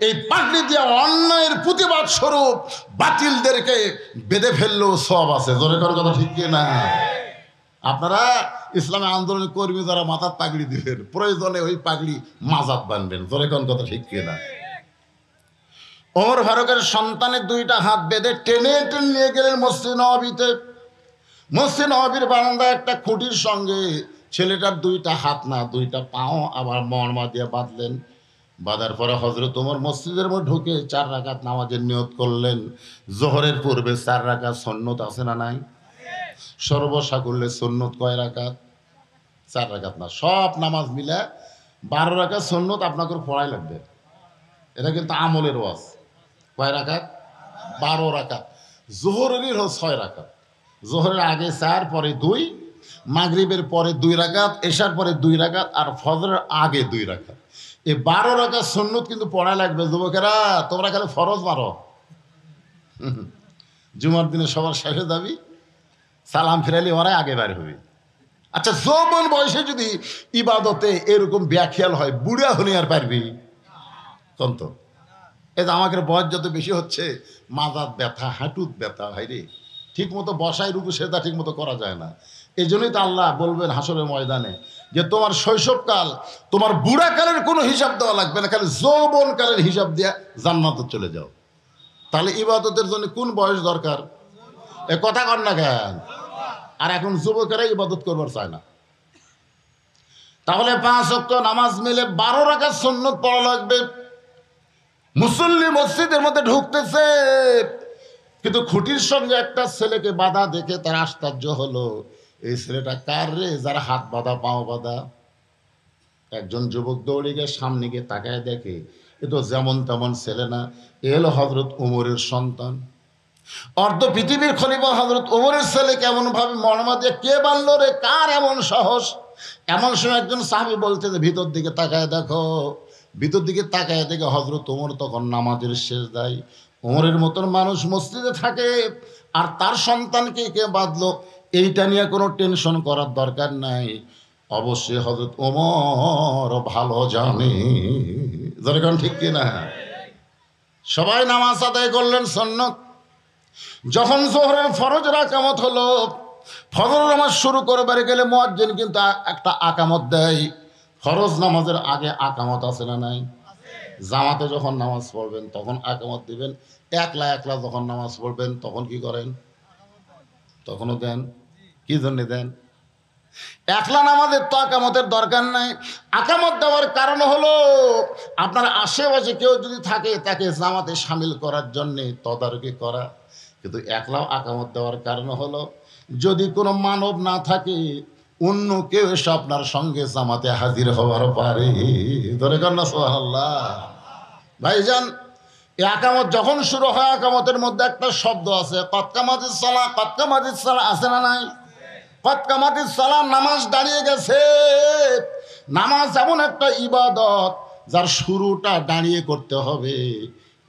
এই পাগড়ি দিয়ে অন্যায়ের প্রতিবাদ স্বরূপ বাতিলদেরকে বেঁধে ফেললেও সওয়াব আছে। জোরে কোন কথা ঠিক না? আপনারা ইসলামী আন্দোলনের কর্মী যারা মাথার পাগড়ি দিবেন, প্রয়োজনে ওই পাগড়ি মাজাত বানবেন। জোরে কোন কথা ঠিক না? ওমর ফারুকের সন্তানের 2টা হাত বেঁধে টেনে টেনে নিয়ে গেলেন মসজিদ নববীতে। মসজিদ নববীর বারান্দায় একটা খুঁটির সঙ্গে ছেলেটার 2টা হাত না 2টা পাও আবার মরমা দিয়ে বাঁধলেন। বাঁধার পরে হযরত ওমর মসজিদের মধ্যে ঢুকে 4 রাকাত নামাজের নিয়ত করলেন। জোহরের পূর্বে 4 রাকাত সুন্নত আছে না নাই? সর্বসাকুল্যে সুন্নত কয় রাকাত? 4 রাকাত না, সব নামাজ মিলে 12 রাকাত সুন্নত আপনাকে পড়াই লাগবে। এটা কিন্তু আমলের ওয়াজ। কয় রাকাত? 12 রাকাত। জোহরেরই হল 6 রাকাত। জোহরের আগে 4, পরে 2, মাগরিবের পরে 2 রাকাত, এশার পরে 2 রাকাত, আর ফজরের আগে 2 রাকাত। এই 12 রাকাত সুন্নত কিন্তু পড়া লাগবে। যুবকেরা তোমরা খালি ফরজ মারো, জুমার দিনে সবার শেষে যাবি, সালাম ফিরালি ওরাই আগে বের হবি। আচ্ছা, যৌবন বয়সে যদি ইবাদতে এরকম ব্যাখ্যাল হয়, বুড়া হলে আর পারবি? তন্ত এই যে আমাকে বয়স যত বেশি হচ্ছে, মাজাত ব্যথা, হাঁটুত ব্যথা, ভাই রে, ঠিক মতো বসায় রুকু সেটা ঠিক মতো করা যায় না। এই জন্যই তো আল্লাহ বলবেন হাসরের ময়দানে যে তোমার শৈশবকাল, তোমার বুড়াকালের কোনো হিসাব দেওয়া লাগবে না, খালি যৌবনকালের হিসাব দিয়ে জান্নাতে চলে যাও। তাহলে ইবাদতের জন্য কোন বয়স দরকার? এ কথা কর না কেন? আর এখন যুবকেরা ইবাদত করবার চায় না। তাহলে 5 ওয়াক্ত নামাজ মিলে 12 রাকাত সুন্নত পড়া লাগবে। মুসল্লি মসজিদের মধ্যে ঢুকতেছে, কিন্তু খুঁটির সঙ্গে একটা ছেলেকে বাধা দেখে তার আশ্চর্য হলো, এই ছেলেটা কার রে, যার হাত বাঁধা পাও বাঁধা। একজন যুবক দৌড়ে গিয়ে সামনে গিয়ে তাকায় দেখে, এ তো যেমন তেমন ছেলে না, এ হলো হযরত ওমরের সন্তান, অর্ধ পৃথিবীর খলিফা হযরত ওমরের ছেলে। কেমন ভাবে মর্মা দিয়ে কে বানলো রে, কার এমন সাহস? এমন সময় একজন সাহাবী বলতে যে ভিতর দিকে তাকায় দেখো। ভিতর দিকে তাকায় দেখে হযরত ওমর তখন নামাজের শেষদায়। ওমরের মতন মানুষ মসজিদে থাকে, আর তার সন্তানকে কে বাঁধলো, এইটা নিয়ে কোনো টেনশন করার দরকার নাই। অবশ্যই হযরত ওমর ভালো জানে। যেরকম ঠিক কিনা? সবাই নামাজ আদায় করলেন সুন্নত। যখন যোহরের ফরজের আকামত হলো, ফজর নামাজ শুরু করবার গেলে মুয়াজ্জিন কিন্তু একটা আকামত দেয়। ফরজ নামাজের আগে আকামত আছে না নাই? জামাতে যখন নামাজ পড়বেন তখন আকামত দিবেন, একলা একলা যখন নামাজ পড়বেন তখন কি করেন? তখনও দেন। কি জন্য দেন? একলা নামাজের তো আকামতের দরকার নাই। আকামত দেওয়ার কারণ হলো আপনার আশেপাশে কেউ যদি থাকে তাকে জামাতে শামিল করার জন্যে তদারকি করা। কিন্তু একলাও আকামত দেওয়ার কারণ হলো যদি কোনো মানব না থাকে, অন্য কেউ এসে আপনার সঙ্গে জামাতে হাজির হওয়ার পারে। ধরে কর না সুবহানাল্লাহ। ভাইজান, এই আকামত যখন শুরু হয়, আকামতের মধ্যে একটা শব্দ আছে, কদ কামাতিস সালাহ। কদ কামাতিস সালাহ আছে না নাই? কদ কামাতিস সালাহ, নামাজ দাঁড়িয়ে গেছে। নামাজ এমন একটা ইবাদত যার শুরুটা দাঁড়িয়ে করতে হবে।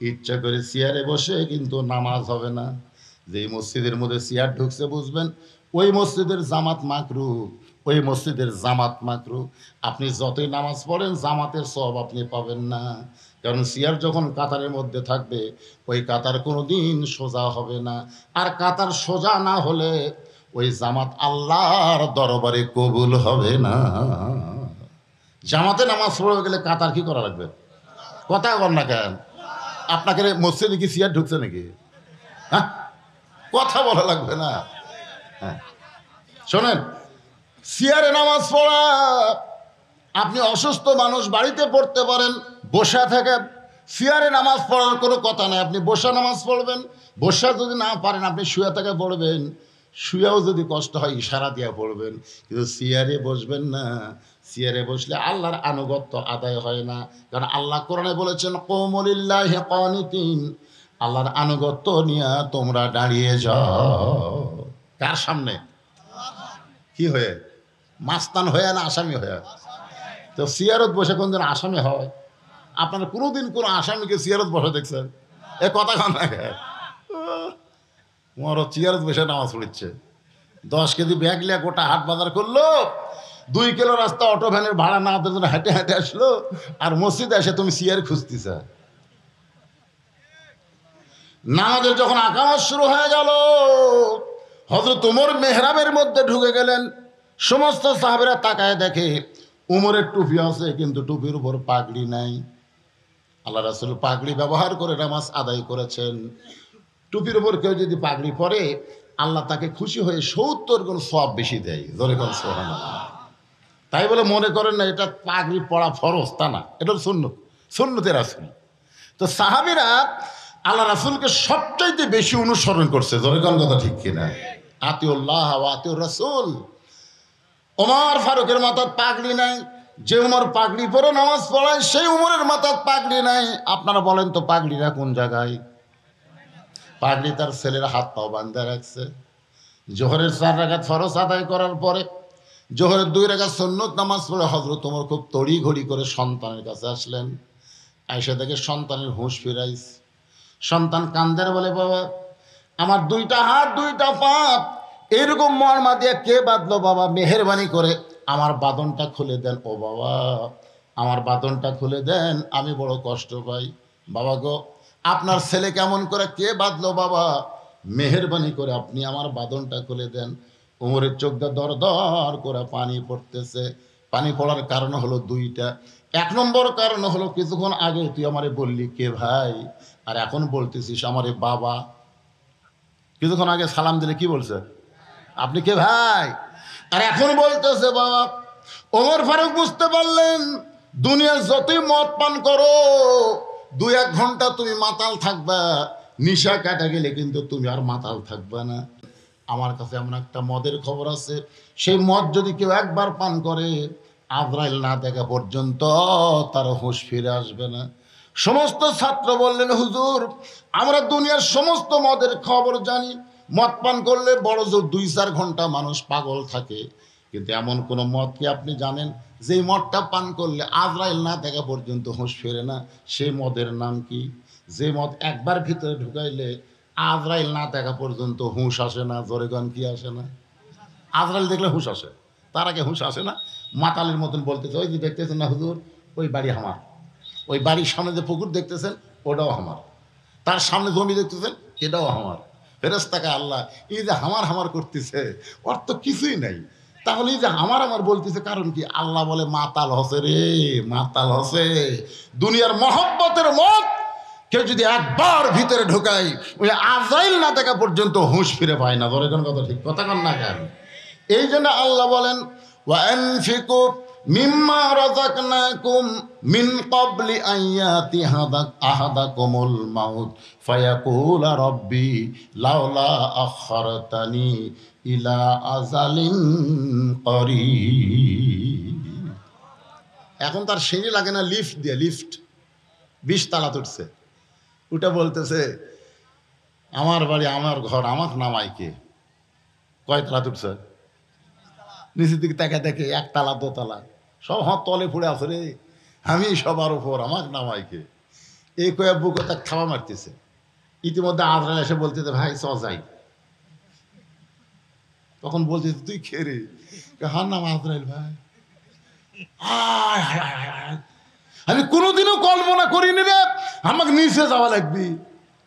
ইচ্ছা করে চেয়ারে বসে কিন্তু নামাজ হবে না। যে মসজিদের মধ্যে চেয়ার ঢুকছে বুঝবেন ওই মসজিদের জামাত মাকরু, ওই মসজিদের জামাত মাকরু। আপনি যতই নামাজ পড়েন জামাতের সওয়াব আপনি পাবেন না, কারণ চেয়ার যখন কাতারের মধ্যে থাকবে ওই কাতার কোনো দিন সোজা হবে না। আর কাতার সোজা না হলে ওই জামাত আল্লাহর দরবারে কবুল হবে না। জামাতে নামাজ পড়ে গেলে কাতার কি করা লাগবে? কথা কর না কেন? আপনাকে মসজিদে কি চেয়ার ঢুকছে নাকি? হ্যাঁ, কথা বলা লাগবে না। হ্যাঁ শোনেন, চেয়ারে নামাজ পড়া, আপনি অসুস্থ মানুষ বাড়িতে পড়তে পারেন, বসা থেকে। চেয়ারে নামাজ পড়ার কোনো কথা নাই, আপনি বসা নামাজ পড়বেন। বসা যদি না পারেন আপনি শুয়ে থেকে পড়বেন। শুয়েও যদি কষ্ট হয় ইশারা দিয়ে পড়বেন, কিন্তু চেয়ারে বসবেন না। চেয়ারে বসলে আল্লাহর আনুগত্য আদায় হয় না, কারণ আল্লাহ কোরআনে বলেছেন কুমু লিল্লাহি কানিতিন, আল্লাহর আনুগত্য নিয়ে তোমরা দাঁড়িয়ে যাও। কার সামনে? কি হয়ে? মাস্তান হয়ে না আসামি হয়ে? তো চেয়ারত বসে কোনদিন আসামি হয়? আপনারা কোনোদিন কোনো আসামিকে চেয়ারত বসে দেখছেন? এ কথা কান না তোমার চেয়ারত বসে নামাজ পড়িচ্ছে। 10 কেজি ব্যাগ লিয়া গোটা হাট বাজার করলো, 2 কিলো রাস্তা অটো ভ্যানের ভাড়া না দেওয়ার জন্য হেঁটে হেঁটে আসলো, আর মসজিদে এসে তুমি চেয়ার খুঁজতেছ। নামাজের যখন আকামত শুরু হয়ে গেল, হযরত ওমর মেহরাবের মধ্যে ঢুকে গেলেন। সমস্ত সাহাবীরা তাকায় দেখে উমরের টুপি আছে কিন্তু টুপির উপর পাগড়ি নাই। আল্লাহ রাসূল পাগড়ি ব্যবহার করে নামাজ আদায় করেছেন। টুপির উপর কেউ যদি পাগড়ি পরে আল্লাহ তাকে খুশি হয়ে 70 গুণ সওয়াব বেশি দেয়। জোরে বলেন সুবহানাল্লাহ। তাই বলে মনে করেন না এটা পাগড়ি পরা ফরজ, তা না, এটা সুন্নত, সুন্নতে রাসূল। তো সাহাবীরা আল্লাহ রাসূলকে সবচাইতে বেশি অনুসরণ করছে। জোরে কোন কথা ঠিক কিনা? আতিউল্লাহ ওয়া আতিউর রাসূল। ওমর ফারুকের মাথার পাগড়ি নাই, যে উমর পাগড়ি পরে নামাজ পড়ায় সেই উমরের মাথার পাগড়ি নাই। আপনারা বলেন তো পাগড়িটা কোন জায়গায়? পাগড়ি তার ছেলের হাত পাও বাঁধা রাখছে। জোহরের 4 রাকাত ফরজ আদায় করার পরে জোহরের 2 রাকাত সুন্নত নামাজ পড়ে হযরত ওমর খুব তড়িঘড়ি করে সন্তানের কাছে আসলেন। আয়েশা দেখে সন্তানের হুঁশ ফিরাইছে। সন্তান কান্দের বলে, বাবা আমার 2টা হাত 2টা পা এরকম মর্মা দিয়ে কে বাঁধলো বাবা, মেহেরবানি করে আমার বাঁধনটা খুলে দেন। ও বাবা আমার বাঁধনটা খুলে দেন, আমি বড় কষ্ট পাই। বাবা গো আপনার ছেলে কেমন করে কে বাঁধলো বাবা, মেহেরবানি করে আপনি আমার বাঁধনটা খুলে দেন। ওমরের চোখ দিয়ে দর দর করে পানি পড়তেছে। পানি পড়ার কারণ হলো 2টা। 1 নম্বর কারণ হলো কিছুক্ষণ আগে তুই আমারে বললি কে ভাই, আর এখন বলতেছিস আমার বাবা। কিছুক্ষণ আগে সালাম দিলে কি বলছে, আপনি কে ভাই? আর এখন বলতেছে বাবা। ওমর ফারুক বুঝতে পারলেন দুনিয়ার যতই মদ পান করো 2-1 ঘন্টা তুমি মাতাল থাকবা, নিশা কাটা গেলে কিন্তু তুমি আর মাতাল থাকবা না। আমার কাছে এমন একটা মদের খবর আছে, সেই মদ যদি কেউ একবার পান করে আজরাইল না দেখা পর্যন্ত তার হুঁশ ফিরে আসবে না। সমস্ত ছাত্র বললেন হুজুর আমরা দুনিয়ার সমস্ত মদের খবর জানি, মদ পান করলে বড় জোর 2-4 ঘন্টা মানুষ পাগল থাকে, কিন্তু এমন কোন মদ কি আপনি জানেন যেই মদটা পান করলে আজরাইল না দেখা পর্যন্ত হুঁশ ফেরে না? সেই মদের নাম কি? যে মদ একবার ভিতরে ঢুকাইলে আজরাইল না দেখা পর্যন্ত হুঁশ আসে না। জোরে গান কি আসে না? আজরাইল দেখলে হুঁশ আসে, তার আগে হুঁশ আসে না। মাতালের মতন বলতেছে, ওই যে দেখতেছেন না হুজুর, ওই বাড়ি আমার, ওই বাড়ির সামনে যে পুকুর দেখতেছেন ওটাও আমার, তার সামনে জমি দেখতেছেন এটাও আমার। ফেরেশতাকে আল্লাহ এই যে হামার হামার করতেছে, ওর তো কিছুই নাই, তাহলে এই যে আমার আমার বলতেছে কারণ কি? আল্লাহ বলে মাতাল হসে রে, মাতাল হসে। দুনিয়ার মহব্বতের মত কেউ যদি একবার ভিতরে ঢোকায় ওই আজরাইল না দেখা পর্যন্ত হুঁশ ফিরে পায় না। ধরে কোন কথা ঠিক কথা কন না কেন? এই জন্য আল্লাহ বলেন ওয়ানফিকু মিম্মা রাযাকনাকুম মিন ক্বাবলি আইয়াতি আহাদাকুমুল মাউত ফায়াকুলা রাব্বি লাউলা আখারতানি ইলা আজালিন করিব। এখন তার সিঁড়ি লাগে না, লিফট দিয়ে, লিফট 20 তালা তুলছে, ওটা বলতেছে আমার বাড়ি, আমার ঘর, আমার নামাই কে? কয় তালা তুলছে? নিচের দিকে তাকে দেখে 1 তালা 2 তালা সব হাত তলে পড়ে আছে রে, আমি সবার উপর, আমার নামাইকে। এই কয়ে বুকে তাকে খাওয়া মারতেছে। ইতিমধ্যে আজরাইল এসে বলতেছে ভাই চ যাই। তখন বলতেছে তুই খেয়ে রে? হার নাম আজরাইল ভাই। আমি কোনোদিনও কল্পনা করিনি রে আমাকে নিচে যাওয়া লাগবে,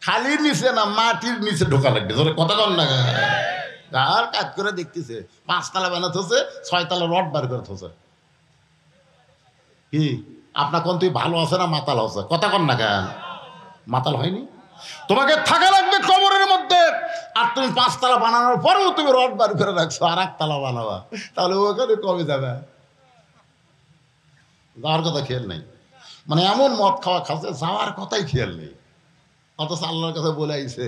খালি নিচে না মাটির নিচে ঢোকা লাগবে। ধরে কথা কন না, আর কাজ করে দেখতেছে 5 তালা বানাতে হচ্ছে, 6 তালা রড বার করতে হচ্ছে। কি আপনার কোন তুই ভালো আছে না মাতাল আছে? কথা কন না কেন? মাতাল হয়নি? তোমাকে থাকা লাগবে কবরের মধ্যে, আর তুমি 5 তালা বানানোর পরেও তুমি রড বার করে রাখছো আর 1 তালা বানাবা, তাহলে ওখানে কবে যাবে? যাওয়ার কথা খেয়াল নেই, মানে এমন মদ খাওয়া খাচ্ছে যাওয়ার কথাই খেয়াল নেই। অথচ আল্লাহর কাছে বলে আইছে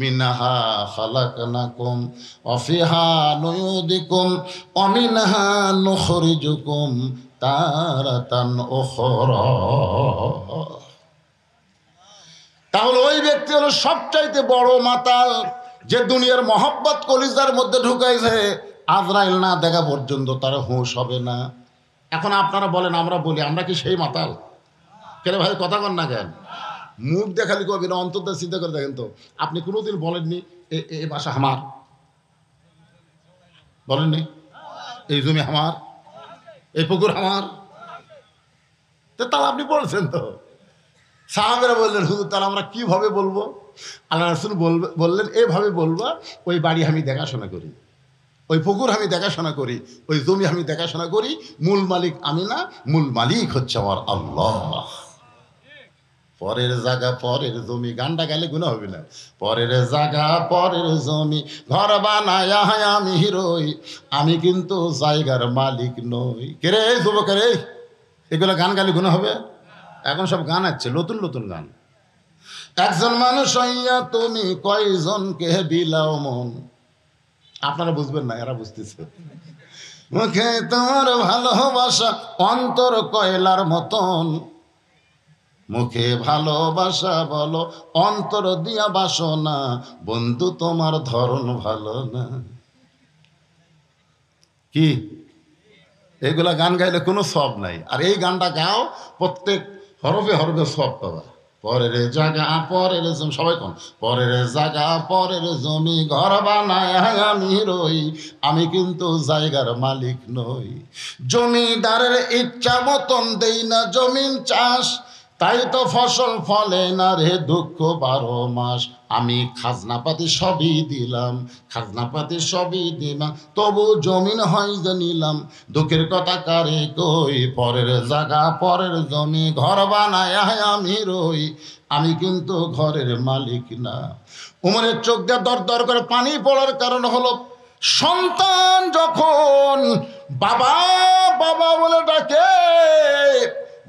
মিনহা খালাকনাকুম ওয়া ফিহা নুয়ুদিকুম ওয়া মিনহা নুখরিজুকুম তারাতান উখরা। তাহলে ওই ব্যক্তি হলো সবচাইতে বড় মাতাল যে দুনিয়ার মহব্বত কলিজার মধ্যে ঢুকাইছে, আজরাইল না দেখা পর্যন্ত তার হুঁশ হবে না। এখন আপনারা বলেন, আমরা বলি আমরা কি সেই মাতাল? কেন ভাই কথা কন না কেন? মুখ দেখালি কবি না, অন্তর্দা চিন্তা করে দেখেন তো। আপনি কোনোদিন বলেননি এ বাসা আমার? বলেননি এই জমি আমার, এই পুকুর আমার? তো তাহলে আপনি বলছেন তো। সাহাবেরা বললেন হুজুর তাহলে আমরা কিভাবে বলবো? আল্লাহ রাসূল বললেন এভাবে বলবা, ওই বাড়ি আমি দেখাশোনা করি, ওই পুকুর আমি দেখাশোনা করি, ওই জমি আমি দেখাশোনা করি, মূল মালিক আমি না, মূল মালিক হচ্ছে আমার আল্লাহ। পরের জায়গা পরের জমি, গানটা গাইলে গুনাহ হবে না? পরের জায়গা পরের জমি ঘর বানায় আমি হিরোই, আমি কিন্তু জায়গার মালিক নই। কে রে যুবক রে, এগুলো গান গাইলে গুনাহ হবে? এখন সব গান আছে, নতুন নতুন গান। একজন মানুষ হইয়া তুমি কয়জনকে বিলাও মন। আপনারা বুঝবেন না, এরা বুঝতেছে। মুখে তোমার ভালোবাসা অন্তর কয়লার মতন, মুখে ভালোবাসা বলো অন্তর দিয়া বাসনা, বন্ধু তোমার ধরন ভালো না। কি এগুলা গান গাইলে কোনো সব নাই। আর এই গানটা গাও, প্রত্যেক হরফে হরফে সব পাবা। পরের জায়গা পরের জমি, সবাই কোন পরের জায়গা পরের জমি ঘর বানায় আমি রই, আমি কিন্তু জায়গার মালিক নই। জমিদারের ইচ্ছা মতন দেই না জমিন চাষ, তাই তো ফসল ফলে না রে দুঃখ 12 মাস। আমি খাজনাপাতি সবই দিলাম, খাজনাপাতি সবই দিলাম, তবু জমিন হয় যে নিলাম, দুঃখের কথা কারে কই। পরের জায়গা পরের জমি ঘর বানায় আমি রই, আমি কিন্তু ঘরের মালিক না। উমরের চোখ দিয়ে দর দর করে পানি পড়ার কারণ হলো, সন্তান যখন বাবা বাবা বলে ডাকে,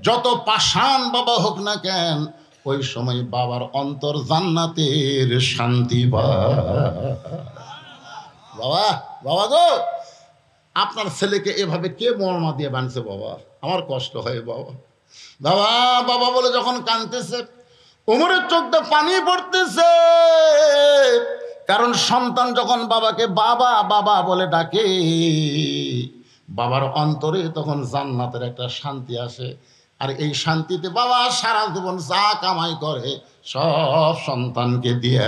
যত পাষাণ বাবা হোক না কেন, ওই সময় বাবার অন্তর জান্নাতের শান্তি পায়। বাবা বাবা গো, আপনার ছেলেকে এভাবে কে মর্মা দিয়ে বানছে বাবা? আমার কষ্ট হয় বাবা। বাবা বাবা বলে যখন কাঁদতেছে, উমরের চোখ দিয়ে পানি পড়তেছে, কারণ সন্তান যখন বাবাকে বাবা বাবা বলে ডাকে, বাবার অন্তরে তখন জান্নাতের একটা শান্তি আসে। আর এই শান্তিতে বাবা সারা জীবন যা কামাই করে সব সন্তানকে দিয়ে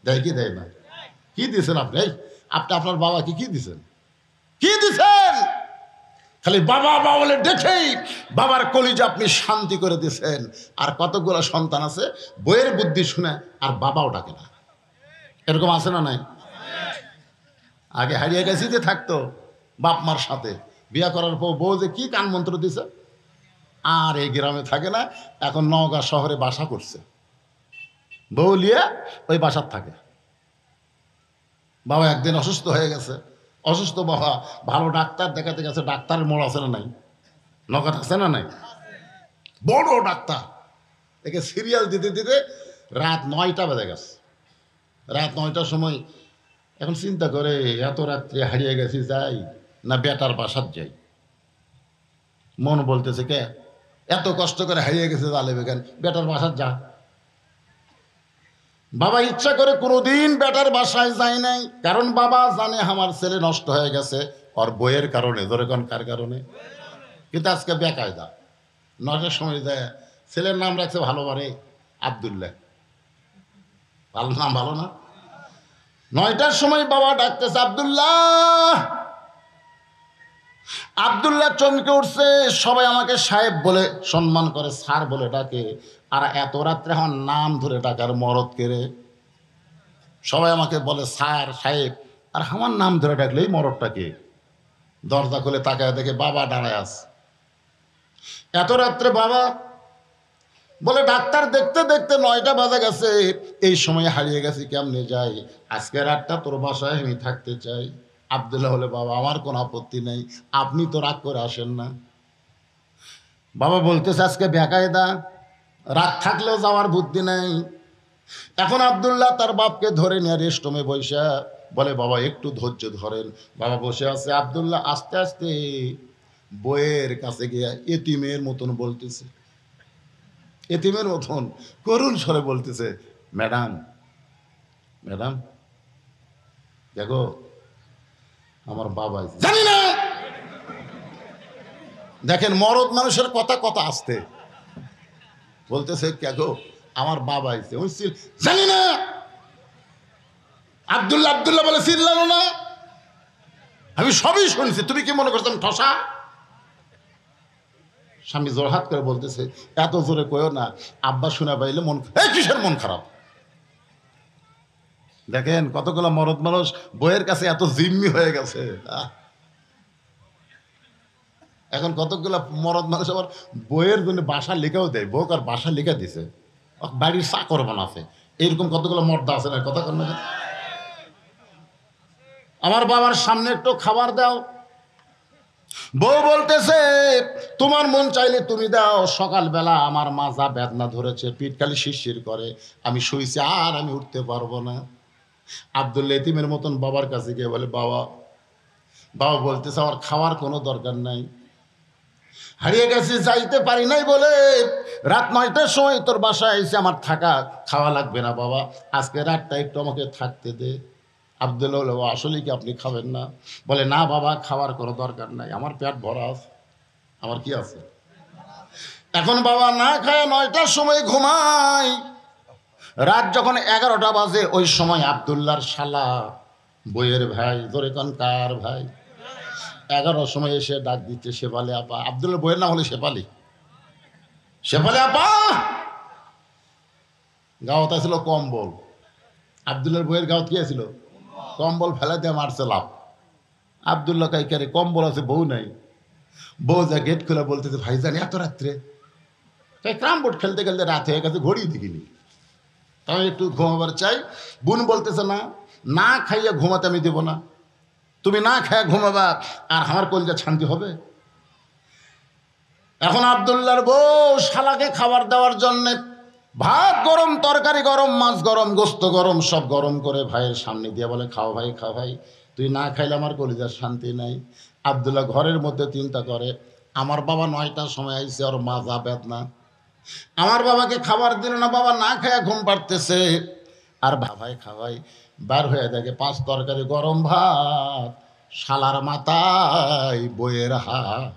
দেয় কি দেয় না? কি দিয়েছেন আপনি? আপনি আপনার বাবাকে কি দিছেন? কি দিছেন? খালি বাবা বাবা বলে দেখেই বাবার কলিজা আপনি শান্তি করে দিয়েছেন। আর কতগুলো সন্তান আছে বইয়ের বুদ্ধি শুনে আর বাবাও ডাকে না, এরকম আছে না নাই? আগে হারিয়ে গেছি যে থাকতো বাপ মার সাথে, বিয়া করার পর বউ যে কি কান মন্ত্র দিছে, আর এই গ্রামে থাকে না, এখন নওগাঁ শহরে বাসা করছে, বউ লিয়ে ওই বাসার থাকে। বাবা একদিন অসুস্থ হয়ে গেছে, অসুস্থ বাবা ভালো ডাক্তার দেখাতে গেছে, ডাক্তারের মোড় আছে না নাই? নৌকা আছে না নাই? বড় ডাক্তার, একে সিরিয়াল দিতে দিতে রাত 9টা বেজে গেছে। রাত 9টার সময় এখন চিন্তা করে, এত রাত্রে হারিয়ে গেছি, যাই না বেটার বাসার যাই। মন বলতেছে কে এত কষ্ট করে হারিয়ে গেছে, জালেবে কেন, বেটার বাসার যা। বাবা ইচ্ছা করে কোনোদিন বেটার বাসায় যায় নাই, কারণ বাবা জানে আমার ছেলে নষ্ট হয়ে গেছে ওর বইয়ের কারণে। ধরে কোন কার কারণে? কিন্তু আজকে বেকায়দা 9টার সময় যায়, ছেলের নাম রাখছে ভালো বারে আব্দুল্লাহ, ভালো নাম, ভালো না? 9টার সময় বাবা ডাকতেছে আব্দুল্লাহ। আব্দুল্লাহ চমকে উঠছে, সবাই আমাকে সাহেব বলে সম্মান করে, স্যার বলে ডাকে, আর এত রাত্রে আমার নাম ধরে ডাকার মরদ কেড়ে। সবাই আমাকে বলে স্যার সাহেব, আর আমার নাম ধরে ডাকলেই মরদটাকে। দরজা খুলে তাকায় দেখে বাবা দাঁড়ায় আছে। এত রাত্রে বাবা বলে ডাক্তার দেখতে দেখতে 9টা বাজে গেছে, এই সময় হারিয়ে গেছি, কেমনে যাই? আজকে রাতটা তোর বাসায় আমি থাকতে চাই। আব্দুল্লাহ বলে বাবা আমার কোনো আপত্তি নেই, আপনি তো রাগ করে আসেন না। বাবা বলতেছে আজকে বেকায়দা, রাগ থাকলেও যাওয়ার বুদ্ধি নেই। এখন আব্দুল্লাহ তার বাপকে ধরে নিয়ে রেস্টরুমে বসে বলে বাবা একটু ধৈর্য ধরেন। বাবা বসে আছে, আব্দুল্লাহ আস্তে আস্তে বইয়ের কাছে গিয়ে এতিমের মতন বলতেছে, এতিমের মতন করুণ স্বরে বলতেছে, ম্যাডাম ম্যাডাম দেখো আমার বাবা। জানি না, দেখেন মরদ মানুষের কথা কথা আসতে বলতেছে, কে গো আমার বাবা আইছে। জানি না। আব্দুল্লাহ আব্দুল্লাহ বলে চিল্লালো না, আমি সবই শুনছি, তুমি কি মনে করছো আমি ঠসা? স্বামী জোরহাত করে বলতেছে, এত জোরে কয়ো না, আব্বা শুনে পাইলে মন, কিসের মন খারাপ? দেখেন কতগুলো মরদ মানুষ বইয়ের কাছে এত জিম্মি হয়ে গেছে। এখন কতগুলো মরদ মানুষ আবার বইয়ের জন্য বাসা লিখেও দেয়, বউ আর বাসা লিখে দিছে, বাড়ির চাকর বানাছে, এইরকম কতগুলো মর্দা আছে না? কথা কর না, আমার বাবার সামনে একটু খাবার দাও। বউ বলতেছে তোমার মন চাইলে তুমি দাও, সকালবেলা আমার মাজা বেদনা ধরেছে, পিঠ খালি শিরশির করে, আমি শুইছি আর আমি উঠতে পারবো না। আব্দুল্লাহ এতিমের মতন বাবার কাছে গিয়ে বলে বাবা, বাবা বলতেছে আমার খাওয়ার কোনো দরকার নাই, হারিয়ে গেছি যাইতে পারি নাই বলে রাত 9টার সময় তোর বাসায় এসে আমার থাকা খাওয়া লাগবে না বাবা, আজকে রাতটা একটু আমাকে থাকতে দে। আব্দুল্লাহ বলে আসলে কি আপনি খাবেন না? বলে না বাবা খাওয়ার কোনো দরকার নাই, আমার পেট ভরা আছে। আমার কি আছে? এখন বাবা না খায় 9টার সময় ঘুমায়। রাত যখন 11টা বাজে, ওই সময় আব্দুল্লাহর শালা বইয়ের ভাই, জোরে কোন কার ভাই, 11টার সময় এসে ডাক দিচ্ছে, শেফালি আপা। আব্দুল্লাহ বইয়ের নাম হলো শেফালি। শেফালি আপা। গাওয়াত ছিল কম্বল, আব্দুল্লাহর বইয়ের গাওয়াত কি ছিল? কম্বল ফেলা দিয়ে মারছে লাভ। আব্দুল্লাহ কাইকারে কম্বল আছে, বউ নাই। বউ যা গেট খুলে বলতেছে ভাইজান এত রাত্রে তাই ক্যারাম বোর্ড খেলতে খেলতে রাত হয়ে গেছে, ঘড়ি দেখিনি, তাই একটু ঘুমাবার চাই। বোন বলতেছে না, না খাইয়া ঘুমাতে আমি দেবো না, তুমি না খাইয়া ঘুমাবা, আর আমার কলিজা শান্তি হবে? এখন আব্দুল্লাহর বউ শালাকে খাবার দেওয়ার জন্যে ভাত গরম, তরকারি গরম, মাছ গরম, গোস্ত গরম, সব গরম করে ভাইয়ের সামনে দিয়ে বলে, খাও ভাই, খাও ভাই, তুই না খাইলে আমার কলিজার শান্তি নাই। আব্দুল্লাহ ঘরের মধ্যে চিন্তা করে, আমার বাবা 9টার সময় আইসে, ওর মাজা বেদনা, আমার বাবাকে খাবার দিল না, বাবা না খাইয়া ঘুম পাড়তেছে, আর ভাই খাওয়াই, বার হয়ে দেখে 5 তরকারি গরম ভাত, শালার মাথায় বইয়ের হাত।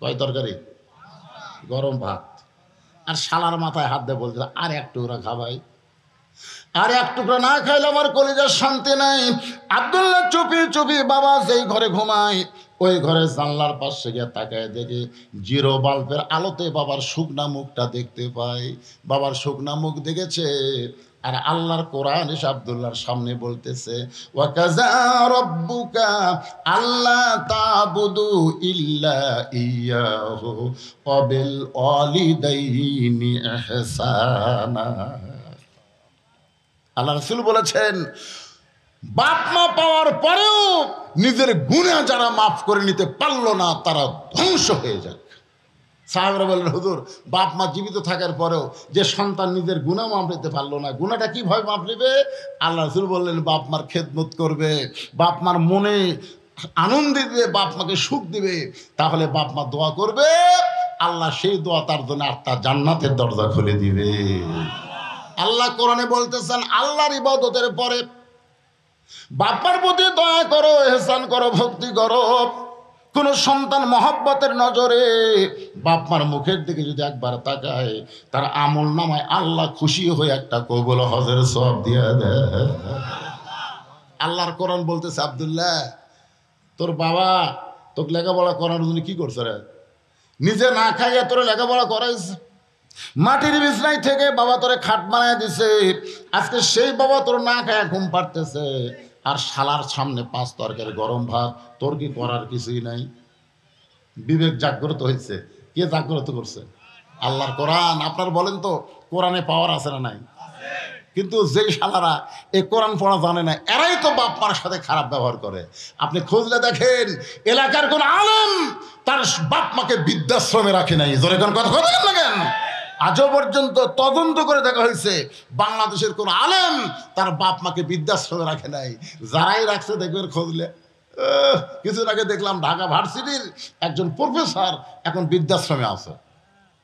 কয় তরকারি? গরম ভাত, আর শালার মাথায় হাত দিয়ে বলছিল, আর এক টুকরা খাবাই, আর এক টুকরা না খাইলে আমার কলিজার শান্তি নাই। আব্দুল্লাহ চুপি চুপি বাবা যেই ঘরে ঘুমায় ওই ঘরে জানলার পাশে গিয়ে তাকায় দেখে জিরো বাল্বের আলোতে বাবার শুকনা মুখটা দেখতে পায়। বাবার শুকনা মুখ দেখেছে, আর আল্লাহর কোরআন এসে আব্দুল্লাহর সামনে বলতেছে, ওয়াকাযা রাব্বুকা আল্লা তা'বুদু ইল্লা ইয়াহু ওয়া বিল ওয়ালিদাইনি ইহসানা। আল্লাহ রাসূল বলেছেন, বাপ মা পাওয়ার পরেও নিজের গুনাহ যারা মাফ করে নিতে পারলো না তারা ধ্বংস হয়ে যায়। সাহাবারা বললেন, হুজুর, বাপ মা জীবিত থাকার পরেও যে সন্তান নিজের গুনাহ মাফ নিতে পারলো না, গুনাহটা কিভাবে মাফ নেবে? আল্লাহ রাসূল বললেন, বাপ মার খেদমত করবে, বাপ মার মনে আনন্দ দিবে, বাপ মাকে সুখ দিবে, তাহলে বাপ মা দোয়া করবে, আল্লাহ সেই দোয়া তার জন্য 8টা জান্নাতের দরজা খুলে দিবে। আল্লাহ কোরআনে বলতেছেন, আল্লাহর ইবাদতের পরে বাপার প্রতি দয়া করো, ইহসান করো, ভক্তি করো। কোন সন্তান মহব্বতের নজরে বাপমার মুখের দিকে যদি একবার তাকায়, তার আমল নামায় আল্লাহ খুশি হয়ে একটা কবুল হজের সওয়াব দিয়ে দেয়। আল্লাহর কোরআন বলতেছে, আব্দুল্লাহ, তোর বাবা তোকে লেখাপড়া করার জন্য কি করছে রে? নিজে না খাইয়া তোর লেখাপড়া করাইছে, মাটির বিছনায় থেকে বাবা তোরে খাট বানায় দিছে, আজকে সেই বাবা তোর না খাইয়া ঘুম পাড়তেছে, আর শালার সামনে 5 তরকারি গরম ভাত, তোর কি করার কিছুই নাই? বিবেক জাগ্রত হয়েছে। কে জাগ্রত করছে? আল্লাহর কোরআন। আপনার বলেন তো, কোরআনে পাওয়ার আছে না নাই? কিন্তু যেই শালারা এই কোরআন পড়া জানে না, এরাই তো বাপ মার সাথে খারাপ ব্যবহার করে। আপনি খুঁজলে দেখেন, এলাকার কোন আলেম তার বাপ মাকে বৃদ্ধাশ্রমে রাখে নাই। জোরে কোন কথা বলেন না কেন? আজও পর্যন্ত তদন্ত করে দেখা হয়েছে, বাংলাদেশের কোন আলেম তার বাপ মাকে বৃদ্ধাশ্রমে রাখে নাই। যারাই রাখছে দেখবেন খুঁজলে, কিছুদিন আগে দেখলাম ঢাকা ভার্সিটির একজন প্রফেসর এখন বৃদ্ধাশ্রমে আছে,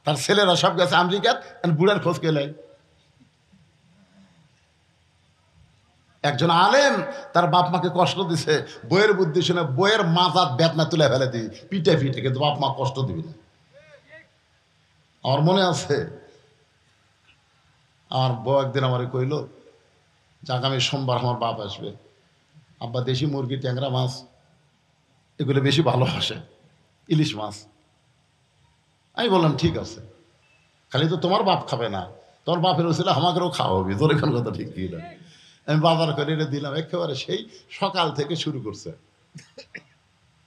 তার ছেলেরা সব গেছে আমেরিকাত, বুড়ার খোঁজ পেলে। একজন আলেম তার বাপ মাকে কষ্ট দিছে, বইয়ের বুদ্ধি শুনে বইয়ের মাথার বেদনা তুলে ফেলে দিই পিঠে পিঠে, কিন্তু বাপ মা কষ্ট দিবি না। আমার মনে আছে, আমার বউ একদিন আমারে কইল যে আগামী সোমবার আমার বাপ আসবে, আব্বা দেশি মুরগি, ট্যাংরা মাছ এগুলো বেশি ভালোবাসে, ইলিশ মাছ। আমি বললাম ঠিক আছে, খালি তো তোমার বাপ খাবে না, তোমার বাপের ছিল আমাকেও খাওয়াবি। তোর এখান কথা ঠিক কি না? আমি বাজার করে এটা দিলাম, একেবারে সেই সকাল থেকে শুরু করছে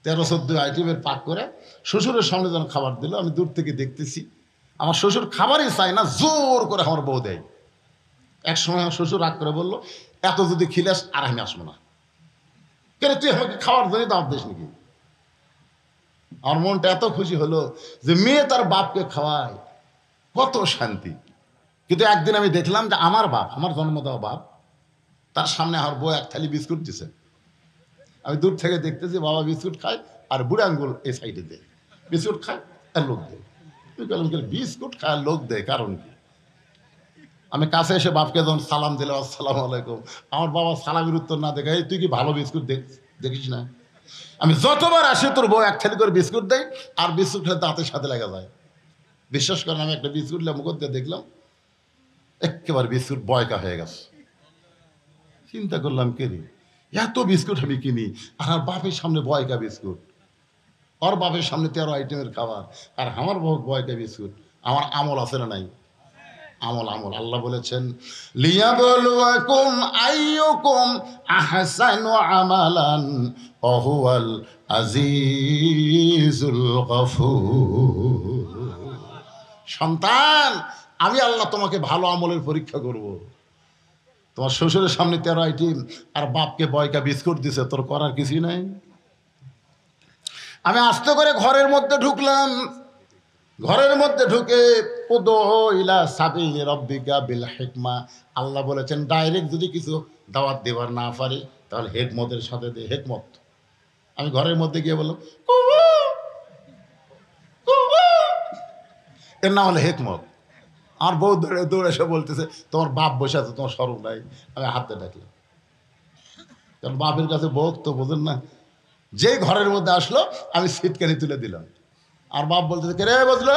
13-14 আইটেমের পাক করে শ্বশুরের সামনে যেন খাবার দিল। আমি দূর থেকে দেখতেছি, আমার শ্বশুর খাবারই চাই না, জোর করে আমার বউ দেয়। এক সময় আমার শ্বশুর রাগ করে বললো, এত যদি খিলাস আর আমি আসবো না। কেন তুই আমাকে খাওয়ার জন্য দাওয়াত দিস নাকি? আমার মনটা এত খুশি হলো যে মেয়ে তার বাপকে খাওয়ায়, কত শান্তি। কিন্তু একদিন আমি দেখলাম যে আমার বাপ, আমার জন্ম দেওয়া বাপ, তার সামনে আমার বউ 1 থালি বিস্কুট দিছে। আমি দূর থেকে দেখতেছি বাবা বিস্কুট খায় আর বুড়া আঙ্গুল এই সাইডে দেয়, বিস্কুট খায় আর লোক দেয়। বিস্কুট খায় লোক দেয় কারণ কি? আমি কাছে এসে বাপকে যখন সালাম দিলাম, আসসালামু আলাইকুম, আমার বাবা সালামের উত্তর না দেখে, তুই কি ভালো বিস্কুট দেখিস না? আমি যতবার আসি তোর বউ 1 থালি করে বিস্কুট দেয়, আর বিস্কুট খেলে দাঁতের সাথে লেগে যায়। বিশ্বাস করেন, আমি একটা বিস্কুট মুখর দিয়ে দেখলাম একেবারে বিস্কুট বয়কা হয়ে গেছে। চিন্তা করলাম, কে রে এত বিস্কুট আমি কিনি, আর বাপের সামনে বয়কা বিস্কুট, ওর বাপের সামনে 13 আইটেমের খাবার, আর আমার বয়কা বিস্কুট। আমার আমল আছে না নাই? আমল। আল্লাহ বলেছেন, লিয়াবলুয়াকুম আইয়ুকুম আহসানু আমালান ওয়া হুয়াল আজিজুল গফুর। সন্তান, আমি আল্লাহ তোমাকে ভালো আমলের পরীক্ষা করব। তোমার শ্বশুরের সামনে 13 আইটেম আর বাপকে বয়কা বিস্কুট দিছে, তোর করার কিছুই নাই। আমি আস্তে করে ঘরের মধ্যে ঢুকলাম। ঘরের মধ্যে ঢুকে উদু ইলা সাবিলি রাব্বিকা বিল হিকমা, আল্লাহ বলেছেন ডাইরেক্ট যদি কিছু দাওয়াত দেবার না পারি তাহলে হেকমতের সাথে দে, হেকমত। আমি ঘরের মধ্যে গিয়ে বললাম এর নাম হলো হেকমত। আমার বউ দৌড়ে দৌড়ে এসে বলতেছে তোমার বাপ বসে আছে, তোমার শরম নাই। আমি হাতে ডাকলাম, কারণ বাপের কাছে বউ তো বোঝেন না। যেই ঘরের মধ্যে আসলো আমি সিটকানি তুলে দিলাম। আর বাপ বলতেছে কে রে বুঝলো,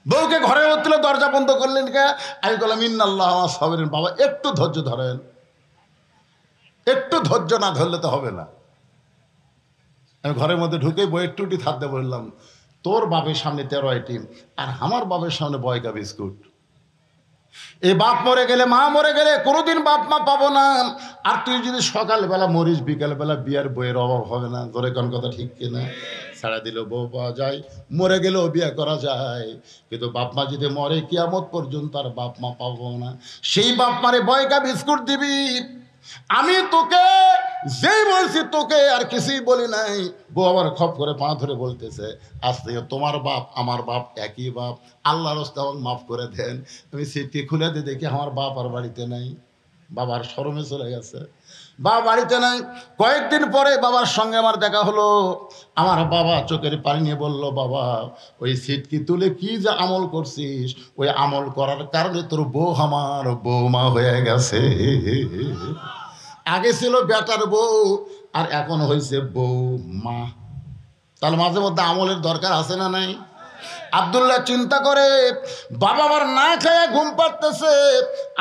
বউকে ঘরের মধ্যে তুলে দরজা বন্ধ করলেন কে? আমি বললাম ইন্নাল্লাহ মা সাবিরিন। বাবা একটু ধৈর্য ধরেন, একটু ধৈর্য না ধরলে তো হবে না। আমি ঘরের মধ্যে ঢুকেই বইয়ের টুটি থাকতে বললাম তোর বাপের সামনে 13 আইটেম আর আমার বাপের সামনে বয়কা বিস্কুট। এই বাপ মরে গেলে মা মরে গেলে কোনোদিন বাপ মা পাবো না। আর তুই যদি সকালবেলা মরিস বিকালবেলা বিয়ার বইয়ের অভাব হবে না। ধরে কোন কথা ঠিক কিনা? ছাড়া দিলেও বউ পাওয়া যায়, মরে গেলেও বিয়ে করা যায়, কিন্তু বাপ মা যদি মরে কিয়ামত পর্যন্ত আর বাপ মা পাবো না। সেই বাপ মারে বয়কা বিস্কুট দিবি। আমি তোকে যেই বলছি তোকে আর কিছুই বলি নাই। বউ আবার খপ করে পা ধরে বলতেছে আজ থেকে তোমার বাপ আমার বাপ একই বাপ, আল্লাহর রাস্তায় আমাকে মাফ করে দেন। আমি সিটকে খুলে দিয়ে দেখি আমার বাপ আর বাড়িতে নাই। বাবার শরমে চলে গেছে, বাবা বাড়িতে নাই। কয়েকদিন পরে বাবার সঙ্গে আমার দেখা হলো। আমার বাবা চোখের পানি নিয়ে বলল বাবা ওই সিটকি তুলে কি যে আমল করছিস, ওই আমল করার কারণে তোর বউ আমার বৌমা হয়ে গেছে। আগে ছিল বেটার বউ আর এখন হয়েছে বউ মা। তাহলে মাঝে মধ্যে আমলের দরকার আছে না নাই? আব্দুল্লাহ চিন্তা করে বাবা আমার না খেয়ে ঘুম পাড়তেছে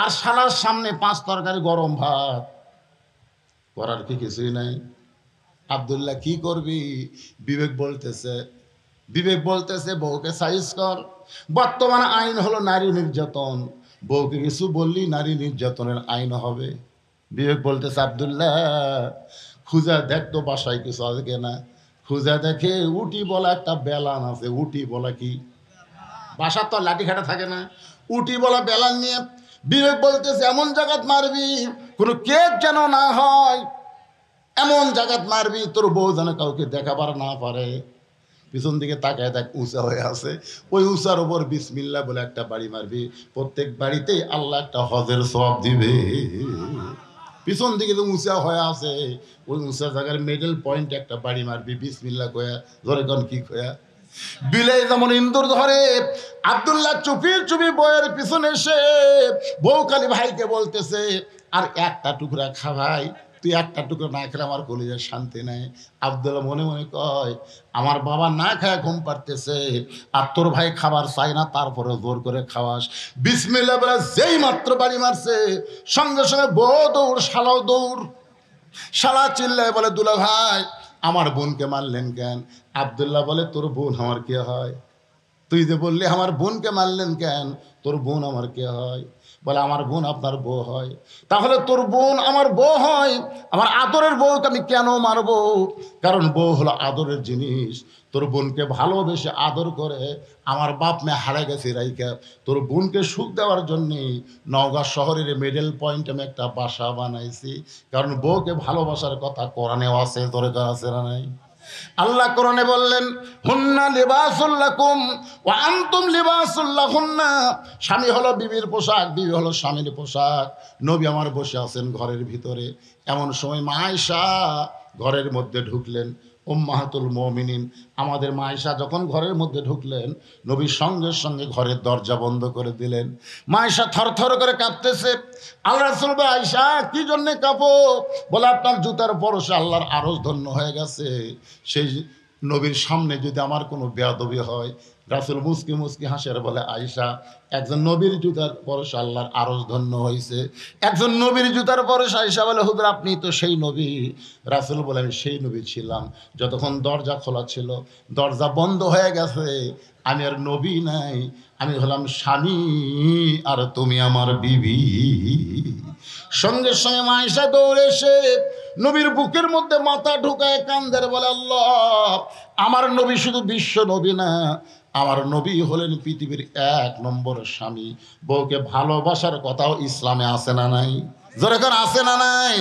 আর শালার সামনে 5 তরকারি গরম ভাত, করার কি কিছুই নাই। আব্দুল্লাহ কি করবি? বিবেক বলতেছে বউকে সাইজ কর। বর্তমান আইন হলো নারী নির্যাতন, বউকে কিছু বললি নারী নির্যাতনের আইন হবে। বিবেক বলতেছে আব্দুল্লাহ খুঁজা দেখ তো বাসায় কিছু আছে কিনা। খুঁজা দেখে উটি বলা একটা বেলান আছে। উটি বলা কি? বাসার তো লাঠি খাটা থাকে না, উটি বলা বেলান নিয়ে বিবেক বলতেছে এমন জায়গাত মারবি কোনো কেস যেন না হয়, এমন জায়গাত মারবি তোর বউ যেন কাউকে দেখাবার না পারে। পিছন দিকে তাকায় দেখ উঁচা হয়ে আছে, ওই উঁচার ওপর বিসমিল্লাহ বলে একটা বাড়ি মারবি। প্রত্যেক বাড়িতেই আল্লাহ একটা হজের সওয়াব দিবে। পিছন দিকে তো উঁচা হয়ে আছে, ওই উঁচা জায়গার মিডল পয়েন্টে একটা বাড়ি মারবি বিসমিল্লাহ কয়া। ধরে কন কি কয়া? বিলে যেমন ইন্দুর ধরে। আব্দুল্লাহ চুপি চুপি বউয়ের পিছনে এসে বউ খালি ভাইকে বলতেছে আর একটা টুকরা খা ভাই, তুই একটা টুকরা না খেলে আমার কলিজার শান্তি নাই। আব্দুল্লাহ মনে মনে কয় আমার বাবা না খায় ঘুম পাড়তেছে আর তোর ভাই খাবার চাই না, তারপরে জোর করে খাওয়াস। বিসমিল্লাহ বলে যেই মাত্র বাড়ি মারছে সঙ্গে সঙ্গে বউ দৌড়, শালাও দৌড়। শালা চিল্লায় বলে দুলা ভাই আমার বোনকে মারলেন কেন? আব্দুল্লাহ বলে তোর বোন আমার কে হয়? তুই যে বললি আমার বোনকে মারলেন কেন, তোর বোন আমার কে হয়? বলে আমার বোন আপনার বউ হয়। তাহলে তোর বোন আমার বউ হয়, আমার আদরের বউকে আমি কেন মারবো? কারণ বউ হলো আদরের জিনিস। তোর বোনকে ভালোবেসে আদর করে আমার বাপ মে হারে গেছে রাইকা তোর বোনকে সুখ দেওয়ার জন্যে নওগাঁ শহরের মিডল পয়েন্টে আমি একটা বাসা বানাইছি। কারণ বউকে ভালোবাসার কথা কোরআনেও আছে, দরকার আছে না নাই? আল্লাহ কোরআনে বললেন হুন্না লিবাসুল লাকুম ওয়া আনতুম লিবাসুল লাহুন্না। স্বামী হলো বিবির পোশাক, বিবি হলো স্বামীর পোশাক। নবী আমার বসে আছেন ঘরের ভিতরে, এমন সময় মা আয়েশা ঘরের মধ্যে ঢুকলেন। উম্মাহাতুল মুমিনিন আমাদের মা আয়েশা যখন ঘরের মধ্যে ঢুকলেন নবী সঙ্গে সঙ্গে ঘরের দরজা বন্ধ করে দিলেন। মা আয়েশা থরথর করে কাঁপতেছে। আল্লাহ রাসূল বলে আয়েশা কি জন্যে কাঁপো? বলে আপনার জুতার পরশে আল্লাহর আরশ ধন্য হয়ে গেছে। সেই নবীর সামনে যদি আমার কোনো বেয়াদবি হয়। রাসূল মুস্কি মুস্কি হাসের বলে আয়েশা একজন নবীর জুতার পরশে আল্লাহর আরশ ধন্য হয়েছে। একজন নবীর জুতার পরশে আয়েশা বলে হুজুর আপনি তো সেই নবী। রাসূল বলে আমি সেই নবী ছিলাম যতক্ষণ দরজা খোলা ছিল, দরজা বন্ধ হয়ে গেছে আমি আর নবী নাই, আমি হলাম স্বামী আর তুমি আমার বিবি। সঙ্গে সঙ্গে মা আয়েশা দৌড়ে এসে নবীর বুকের মধ্যে মাথা ঢুকায় কান্দের বলে আল্লাহ আমার নবী শুধু বিশ্ব নবী না, আমার নবী হলেন পৃথিবীর 1 নম্বর স্বামী। বউকে ভালোবাসার কথাও ইসলামে আছে না নাই? জোরে করে আছে না নাই?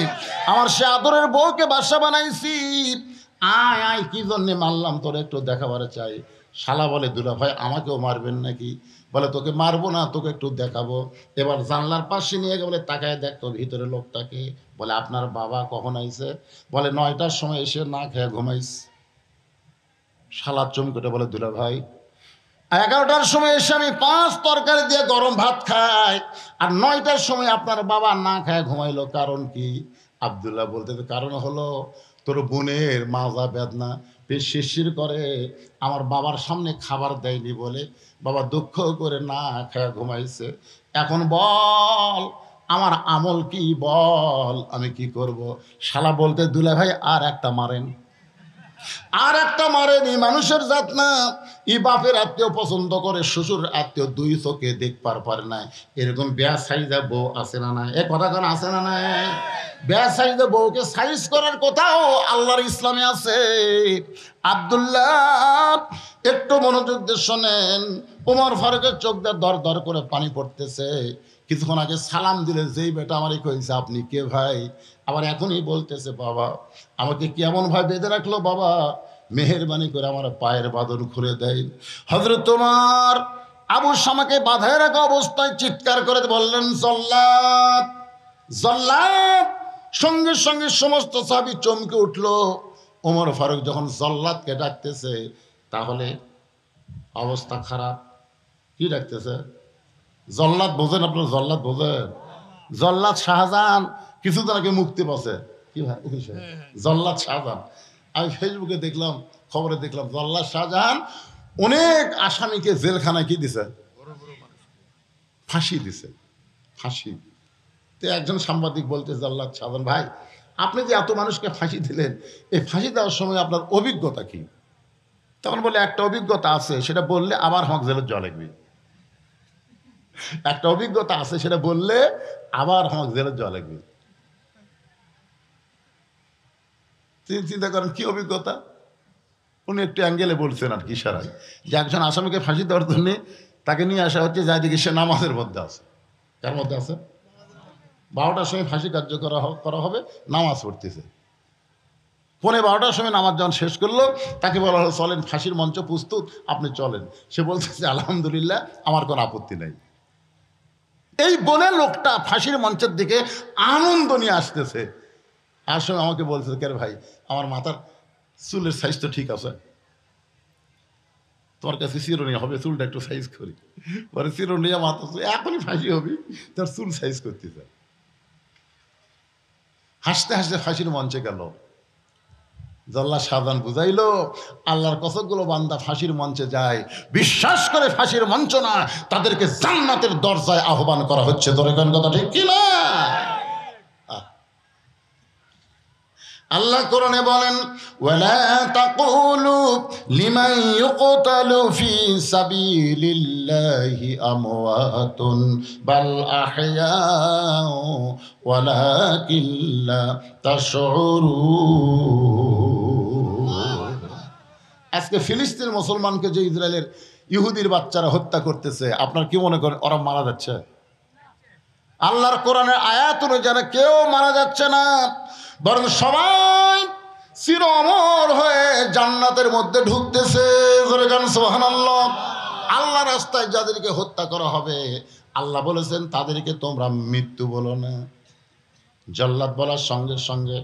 আমার সে আদরের বউকে বাসা বানাইছি। আয় আয়, কি জন্যে মারলাম তোর একটু দেখাবার চাই। শালা বলে, দুলা ভাই আমাকেও মারবেন নাকি? বলে তোকে মারবো না, তোকে একটু দেখাবো। এবার জানলার পাশে নিয়ে গেলে, তাকায় দেখতো ভিতরে লোকটাকে। বলে আপনার বাবা কখন আইছে? বলে 9টার সময় এসে না খেয়ে ঘুমাইস। শালা চমকেটে বলে, দুলা ভাই 11টার সময় এসে আমি 5 তরকারি দিয়ে গরম ভাত খাই, আর 9টার সময় আপনার বাবা না খায় ঘুমাইলো, কারণ কি? আব্দুল্লাহ বলতে, কারণ হলো তোর বোনের মাজা বেদনা, পেট শিরশির করে, আমার বাবার সামনে খাবার দেয়নি বলে বাবা দুঃখ করে না খায় ঘুমাইছে। এখন বল আমার আমল কি, বল আমি কি করব? শালা বলতে, দুলা ভাই আর একটা মারেন। আর একটা মারেনি, মানুষের জাত না। ই বাপের আত্মীয় পছন্দ করে, শ্বশুর আত্মীয় 2 চোখে দেখবার পারে না। এরকম বেয়া সাইজা বউ আছে না নাই? এ কথা কেন আছে না নাই? বেয়া সাইজা বউকে সাইজ করার কথাও আল্লাহর ইসলামে আছে। আব্দুল্লাহ একটু মনোযোগ দিয়ে শোনেন। ওমর ফারুকের চোখ দিয়ে দর দর করে পানি পড়তেছে। কিছুক্ষণ আগে সালাম দিলে যেই বেটা আমারই কইছে আপনি কে ভাই, আবার এখনই বলতেছে বাবা আমাকে কেমন ভাই বেঁধে রাখলো, বাবা মেহেরবানি করে আমার পায়ের বাঁধন খুলে দেয়। হযরত তোমার আবু শামাকে বাঁধায় রাখা অবস্থায় চিৎকার করে বললেন, জল্লাদ জল্লাদ। সঙ্গে সঙ্গে সমস্ত সাহাবী চমকে উঠল। ওমর ফারুক যখন জল্লাদকে ডাকতেছে, তাহলে অবস্থা খারাপ। কি ডাকতেছে? জল্লাদ বোঝেন আপনার? জল্লাদ বোঝেন? জল্লাদ শাহজাহান কিছুদিন আগে মুক্তি পাচ্ছে। কি ভাই জল্লাদ শাহজাহান? আমি ফেসবুকে দেখলাম, খবরে দেখলাম, জল্লাদ শাহজাহান অনেক আসামিকে জেলখানায় কি দিছে? ফাঁসি দিছে, ফাঁসি। তো একজন সাংবাদিক বলতে, জল্লাদ শাহজাহান ভাই আপনি যে এত মানুষকে ফাঁসি দিলেন, এই ফাঁসি দেওয়ার সময় আপনার অভিজ্ঞতা কি? তখন বলে একটা অভিজ্ঞতা আছে, সেটা বললে আবার হক জেলের জল লাগবে। একটা অভিজ্ঞতা আছে, সেটা বললে আবার হক জেলের জল লাগবে। চিন্তা করেন কি অভিজ্ঞতা। উনি একটু অ্যাঙ্গেলে বলছেন আর কি, ইশারায়, যে একজন আসামিকে ফাঁসি দেওয়ার জন্য তাকে নিয়ে আসা হচ্ছে, যাই দেখি সে নামাজের মধ্যে আছে। কার মধ্যে আছে? 12টার সময় ফাঁসি কার্য করা হবে, নামাজ পড়তেছে। 12:15 সময় নামাজ যখন শেষ করলো, তাকে বলা হলো চলেন ফাঁসির মঞ্চ প্রস্তুত, আপনি চলেন। সে বলতেছে আলহামদুলিল্লাহ আমার কোনো আপত্তি নাই। এই বলে লোকটা ফাঁসির মঞ্চের দিকে আনন্দ নিয়ে আসতেছে। আর সময় আমাকে বলতেছে, কে ভাই আমার মাথার চুলের সাইজ তো ঠিক আছে, তোমার কাছে চিরুনি হবে, চুলটা একটু সাইজ করি। পরে চিরুনিয়া মাথা এখনই ফাঁসি হবি, তার চুল সাইজ করতেছে। হাসতে হাসতে ফাঁসির মঞ্চে গেল। জল্লাদ শাহজাহান বুঝাইলো, আল্লাহর কতগুলো বান্দা ফাঁসির মঞ্চে যায়, বিশ্বাস করে ফাঁসির মঞ্চ না, তাদেরকে জান্নাতের দরজায় আহ্বান করা হচ্ছে। তোর কোন কথা ঠিক কিনা? আল্লাহ কোরআনে বলেন, ওয়ালা তাকুলু লিমান ইউকতালু ফি সাবিলিল্লাহি আমওয়াতুন বাল আহইয়াউ ওয়ালাকিন লা তাশউরুন। আজকে ফিলিস্তিন মুসলমানকে যে ইসরায়েলের ইহুদির বাচ্চারা হত্যা করতেছে, আপনার কি মনে করেন ওরা মারা যাচ্ছে? আল্লাহর কোরআনের আয়াত অনুযায়ী কেউ মারা যাচ্ছে না, বরং সবাই চির অমর হয়ে জান্নাতের মধ্যে ঢুকতেছে। সুবহানাল্লাহ। আল্লাহ রাস্তায় যাদেরকে হত্যা করা হবে, আল্লাহ বলেছেন তাদেরকে তোমরা মৃত্যু বলো না। জল্লাদ বলার সঙ্গে সঙ্গে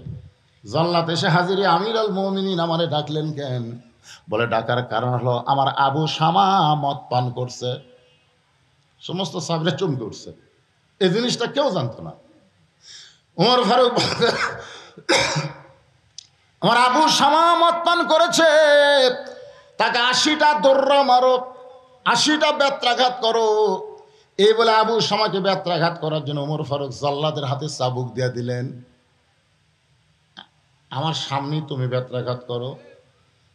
জল্লাদ এসে হাজিরে, আমির আল মুমিনিন আমারে ডাকলেন কেন? বলে ডাকার কারণ হলো আমার আবু শামা মদ পান করছে। সমস্ত সাহাবীরা চমকে উঠছে, এই জিনিসটা কেউ জানতো না। ওমর ফারুক আমার আবু শামা মদ পান করেছে, তাকে 80টা দৌড়া মারো, 80টা বেত্রাঘাত করো। এই বলে আবু শামাকে বেত্রাঘাত করার জন্য ওমর ফারুক জল্লাদের হাতে চাবুক দিয়ে দিলেন। আমার সামনেই তুমি বেত্রাঘাত করো।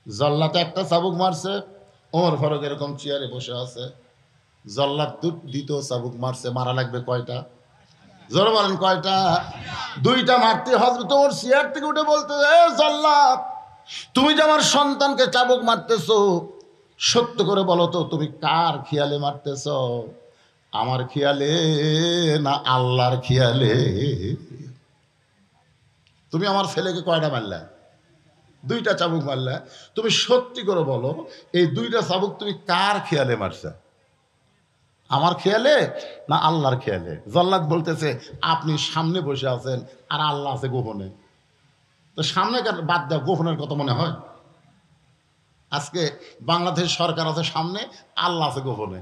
জল্লাদে একটা চাবুক মারছে, ওমর ফারুক এরকম চেয়ারে বসে আছে। জল্লাদ দ্বিতীয় চাবুক মারছে। মারা লাগবে কয়টা? জোরে বলেন কয়টা? 2টা মারতে হযরত ওমর চেয়ার থেকে উঠে বলতে, এ জল্লাদ তুমি যে আমার সন্তানকে চাবুক মারতেছো, সত্য করে বলো তো, তুমি কার খেয়ালে মারতেছ? আমার খেয়ালে না আল্লাহর খেয়ালে? তুমি আমার ছেলেকে কয়টা মারলা? 2টা চাবুক মারলা। তুমি সত্যি করে বলো, এই 2টা চাবুক তুমি কার খেয়ালে মারছা? আমার খেয়ালে না আল্লাহর খেয়ালে? জল্লাদ বলতেছে আপনি সামনে বসে আছেন আর আল্লাহ আছে গোপনে। তো সামনে বাদ দেওয়া, গোপনের কথা মনে হয়? আজকে বাংলাদেশ সরকার আছে সামনে, আল্লাহ আছে গোপনে।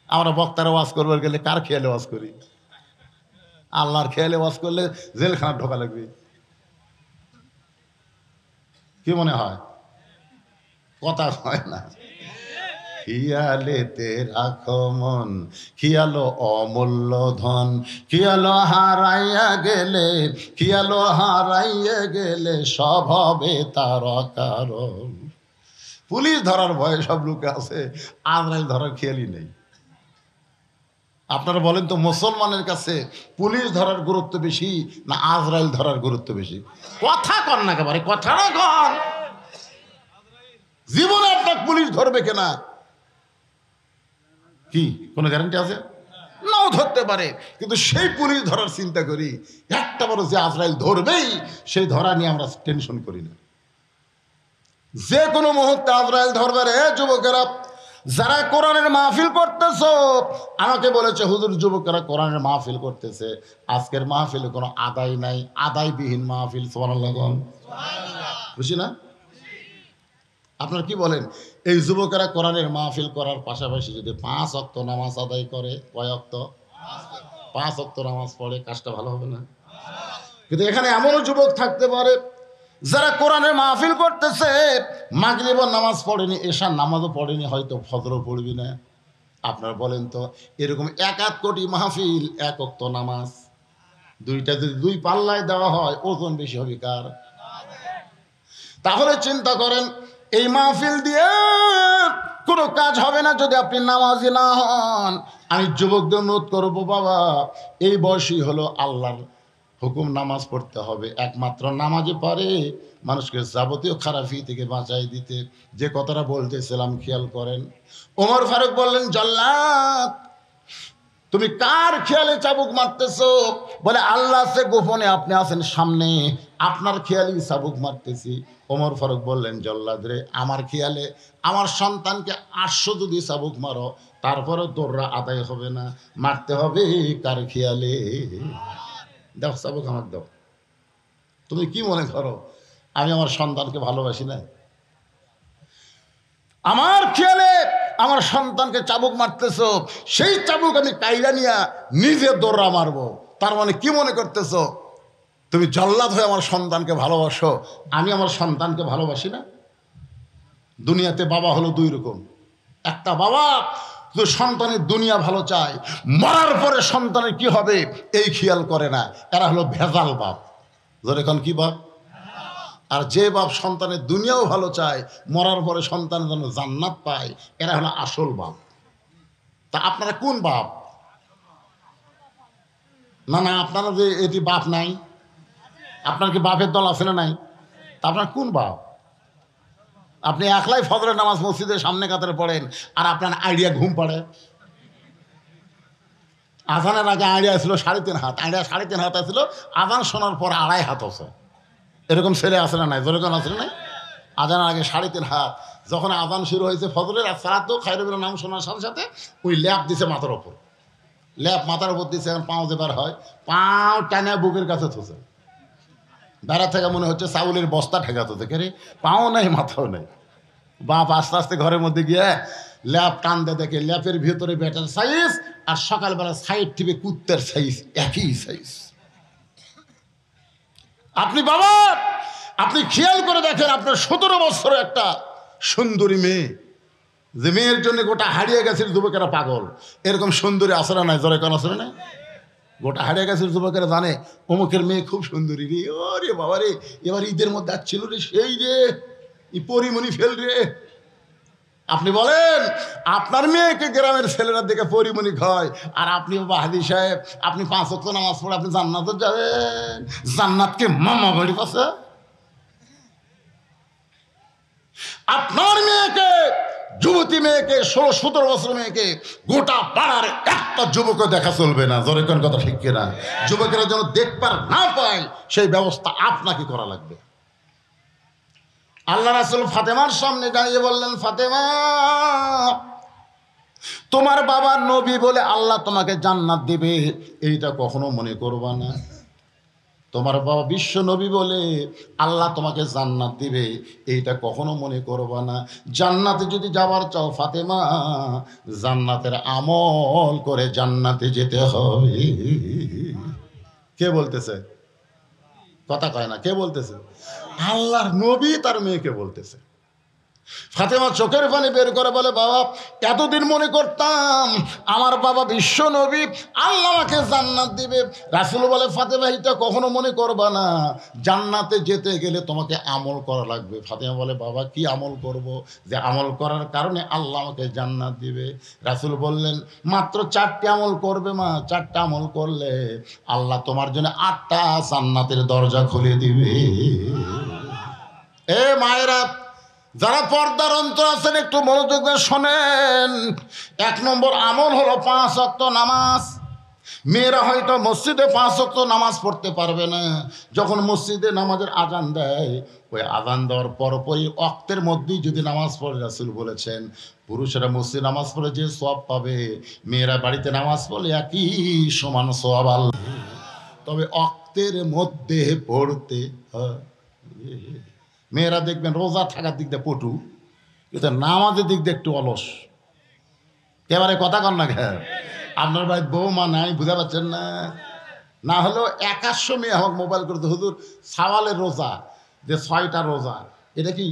আমরা বক্তারা ওয়াজ করবার গেলে কার খেয়ালে ওয়াজ করি? আল্লাহর খেয়ালে ওয়াজ করলে জেলখানা ঢোকা লাগবে। কি মনে হয়? কথা হয় না। খেয়ালেতে রাখো মন, খেয়ালো অমূল্য ধন, খেয়ালো হারাইয়া গেলে, খেয়ালো হারাইয়া গেলে সব হবে তার কারণ। পুলিশ ধরার ভয়ে সব লোকে আছে, আজরাইল ধরার খেয়ালই নেই। আপনারা বলেন তো, মুসলমানের কাছে পুলিশ ধরার গুরুত্ব বেশি না আজরাইল ধরার গুরুত্ব বেশি? কথা কন না, একেবারে কথাটা কন। জীবনে আপনার পুলিশ ধরবে কিনা কি কোনো গ্যারান্টি আছে? নাও ধরতে পারে, কিন্তু সেই পুলিশ ধরার চিন্তা করি। একটা বড় যে আজরাইল ধরবেই, সেই ধরা নিয়ে আমরা টেনশন করি না। যে কোনো মুহূর্তে আজরাইল ধরবে রে। যুবকেরা যারা কোরআনের মাহফিল করতেছো, আমাকে বলেছে হুজুর যুবকেরা কোরআনের মাহফিল করতেছে, আজকের মাহফিলে কোনো আদায় নাই, আদায়বিহীন মাহফিল। সুবহানাল্লাহ, বুঝি না? আপনারা কি বলেন, এই যুবকেরা কোরআনের মাহফিল করার পাশাপাশি যদি 5 ওয়াক্ত নামাজ আদায় করে, কয় ওয়াক্ত? 5 ওয়াক্ত নামাজ পড়ে, কাজটা ভালো হবে না? কিন্তু এখানে এমনও যুবক থাকতে পারে যারা কোরআনের মাহফিল করতেছে, মাগরিবের নামাজ পড়েনি, এশার নামাজও পড়েনি, হয়তো ফজরও পড়বি না। আপনারা বলেন তো, এরকম 1 কোটি মাহফিল, 1 ওয়াক্ত নামাজ, 2টা যদি 2 পাল্লায় দেওয়া হয়, ওজন বেশি হবে কার? তাহলে চিন্তা করেন, এই মাহফিল দিয়ে কোনো কাজ হবে না যদি আপনি নামাজি না হন। আমি যুবকদের অনুরোধ করবো, বাবা এই বয়সই হলো আল্লাহর হুকুম, নামাজ পড়তে হবে। একমাত্র নামাজে পারে মানুষকে যাবতীয় খারাপি থেকে বাঁচাই দিতে। যে কথাটা বলতেছিলাম খেয়াল করেন, ওমর ফারুক বললেন, জল্লাদ তুমি কার খেয়ালে চাবুক মারতেছো? বলে আল্লাহ আছে গোপনে, আপনি আছেন সামনে, আপনার খেয়ালেই চাবুক মারতেছি। ওমর ফারুক বললেন, জল্লাদ রে, আমার খেয়ালে আমার সন্তানকে 800 যদি চাবুক মারো, তারপরে দৌড়া আদায় হবে না, মারতে হবে কার খেয়ালে? দাও চাবুক আমার দাও। তুমি কি মনে করো আমি আমার সন্তানকে ভালোবাসি না? আমার খেয়ালে আমার সন্তানকে চাবুক মারতেছো, সেই চাবুক আমি কাইরা নিয়া নিজে দৌড়া মারবো। তার মানে কি মনে করতেছো তুমি জল্লাদ হয়ে আমার সন্তানকে ভালোবাসো, আমি আমার সন্তানকে ভালোবাসি না? দুনিয়াতে বাবা হলো 2 রকম। একটা বাবা যে সন্তানের দুনিয়া ভালো চায়, মরার পরে সন্তানের কি হবে এই খেয়াল করে না, এরা হলো ভেজাল বাপ। ধর এখন কি বাপ? আর যে বাপ সন্তানের দুনিয়াও ভালো চায়, মরার পরে সন্তানের জন্য জান্নাত পায়, এরা হলো আসল বাপ। তা আপনারা কোন বাপ? না না, আপনারা যে এটি বাপ নাই, আপনার কি বাপের দল আছে না নাই? তা আপনার কোন বাপ? আপনি একলাই ফজরের নামাজ মসজিদের সামনে কাতারে পড়েন, আর আপনার আইডিয়া ঘুম পাড়ে। আজানের আগে আইডিয়া ছিল 3.5 হাত, আইডিয়া 3.5 হাত ছিল, আজান শোনার পর 2.5 হাত আছে। এরকম ছেলে আছে না নাই? যেরকম আছে না নাই? আজানের আগে 3.5 হাত, যখন আজান শুরু হয়েছে ফজরের, আর সালাত খায়রুলের নাম শোনার সাথে সাথে ওই ল্যাপ দিছে মাথার ওপর, ল্যাপ মাথার উপর দিছে। এখন পাও যেবার হয়, পাও টানা বুকের কাছে থুছে, বেড়া থেকে মনে হচ্ছে চাউলের বস্তা ঠেকাতে, কে রে, পাও নাই মাথাও নেই। বাপ আস্তে আস্তে ঘরের মধ্যে গিয়ে ল্যাপ টান দিয়ে দেখে ল্যাপের ভিতরে ব্যাটার সাইজ আর সকালবেলা সাইড টিপে কুত্তের সাইজ, একই সাইজ। আপনি বাবা, আপনি খেয়াল করে দেখেন, আপনার 17 বছরের একটা সুন্দরী মেয়ে, যে মেয়ের জন্য গোটা হারিয়ে গেছে যুবকেরা পাগল, এরকম সুন্দরী আসরে নাই? জোরে কেন আসরে নাই? গোটা হারিয়ে গেছে যুবকেরা জানে অমুকের মেয়ে খুব সুন্দরী রে, ও রে বাবা রে, এবার ঈদের মধ্যে আসছিল রে, সেই রে পরিমণি ফেল রে। আপনি বলেন আপনার মেয়েকে গ্রামের ছেলেরা দেখে পরিমণি খায়, আর আপনি বাবা হাদি সাহেব, আপনি 5 ওয়াক্ত নামাজ পড়ে আপনি জান্নাতে যাবেন? জান্নাতকে মামা বাড়ি পাশে। আপনার মেয়েকে যুবতী মেয়েকে 16-17 বছর মেয়েকে গোটা পাড়ার একটা যুবকও দেখা চলবে না। জোরে কোন কথা ঠিক কিনা? যুবকেরা যেন দেখবার না পায় সেই ব্যবস্থা আপনাকে করা লাগবে। আল্লাহ রাসূল ফাতেমার সামনে দাঁড়িয়ে বললেন, ফাতেমা, তোমার বাবা নবী বলে আল্লাহ তোমাকে জান্নাত দিবে এইটা কখনো মনে করবা না। তোমার বাবা বিশ্ব নবী বলে আল্লাহ তোমাকে জান্নাত দিবে এইটা কখনো মনে করবা না। জান্নাতে যদি যাবার চাও ফাতেমা, জান্নাতের আমল করে জান্নাতে যেতে হবে। কে বলতেছে? কথা কয় না। কে বলতেছে? আল্লাহর নবী তার মেয়েকে বলতেছে। ফাতেমা চোখের পানি বের করে বলে, বাবা, এতদিন মনে করতাম আমার বাবা বিশ্ব নবী আল্লাহ আমাকে জান্নাত দিবে। রাসূল বলে, ফাতেমা, এটা কখনো মনে করবা না। জান্নাতে যেতে গেলে তোমাকে আমল করা লাগবে। ফাতেমা বলে, বাবা, কি আমল করব যে আমল করার কারণে আল্লাহ আমাকে জান্নাত দিবে? রাসূল বললেন, মাত্র 4টি আমল করবে মা। 4টা আমল করলে আল্লাহ তোমার জন্য 8টা জান্নাতের দরজা খুলে দিবে। এ মায়েরা, যারা পর্দার অন্তর আছেন একটু মনোযোগ দিয়ে শোনেন। 1 নম্বর আমল হলো 5 ওয়াক্ত নামাজ। মেয়েরা হয়তো মসজিদে 5 ওয়াক্ত নামাজ পড়তে পারবে না। যখন মসজিদে নামাজের আজান দেয়, ওই আজান দেওয়ার পরপরই ওয়াক্তের মধ্যেই যদি নামাজ পড়ে, রাসূল বলেছেন পুরুষেরা মসজিদে নামাজ পড়ে যে সওয়াব পাবে, মেয়েরা বাড়িতে নামাজ পড়লে একই সমান সওয়াব আল্লাহ। তবে ওয়াক্তের মধ্যে পড়তে হয়। মেয়েরা দেখবেন রোজা থাকার দিক দিয়ে পটু, কিন্তু নামাজের দিক দিয়ে একটু অলস। এবারে কথা কন না খেয়ে আপনার বাড়ির বৌমা নাই, বুঝতে পারছেন না? না হলেও 100 মেয়ে আমাকে মোবাইল করতে, হুজুর সাওয়ালের রোজা যে 6টা রোজা, এটা কি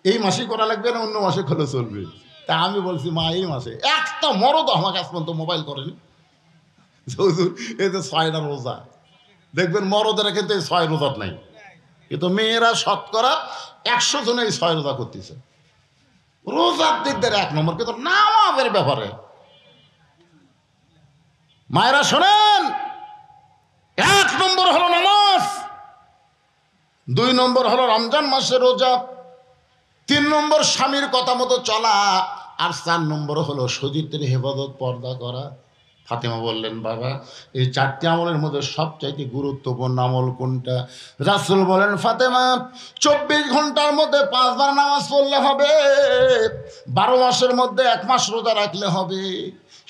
এই মাসেই করা লাগবে না অন্য মাসে খোলে চলবে? তা আমি বলছি, মা, এই মাসে। একটা মরদ আমাকে আজ পর্যন্ত মোবাইল করেনি। হুজুর এই যে 6টা রোজা, দেখবেন মরদেরা কিন্তু এই 6 রোজার নাই, কিন্তু মেয়েরা শতকরা 100 জনে এই 6 রোজা করতেছে। রোজার দিক দিয়ে 1 নম্বর, কিন্তু নামাজের ব্যাপারে মায়েরা শোনেন, 1 নম্বর হলো নামাজ, 2 নম্বর হলো রমজান মাসে রোজা, 3 নম্বর স্বামীর কথা মতো চলা, আর 4 নম্বর হলো সতীত্বের হেফাজত, পর্দা করা। ফাতেমা বললেন, বাবা, এই 4টি আমলের মধ্যে সবচাইতে গুরুত্বপূর্ণ আমল কোনটা? রাসূল বলেন, ফাতেমা, 24 ঘন্টার মধ্যে 5 বার নামাজ পড়লে হবে, 12 মাসের মধ্যে 1 মাস রোজা রাখলে হবে।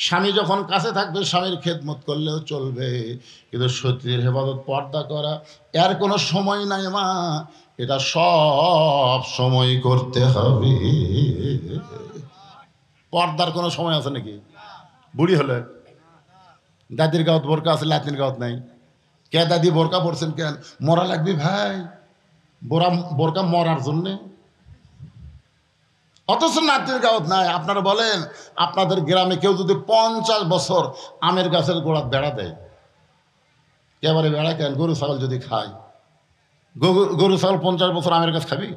স্বামী যখন কাছে থাকবে স্বামীর খেদমত করলেও চলবে, কিন্তু সতীর হেফাজত, পর্দা করা, এর কোনো সময় নাই মা, এটা সব সময় করতে হবে। পর্দার কোনো সময় আছে নাকি? বুড়ি হলে দাদির গাঁত বোরকা আছে, লাতির গাঁত নাই। কে দাদি বোরকা পড়ছেন কেন? মরা লাগবে ভাই, বোরকা মরার জন্যে, অথচ নাতির গাঁত নাই। আপনারা বলেন, আপনাদের গ্রামে কেউ যদি 50 বছর আমের গাছের গোড়াত বেড়া দেয়, এবারে বেড়া কেন? গরু ছাগল যদি খায়, গরু ছাগল 50 বছর আমের গাছ খাবি?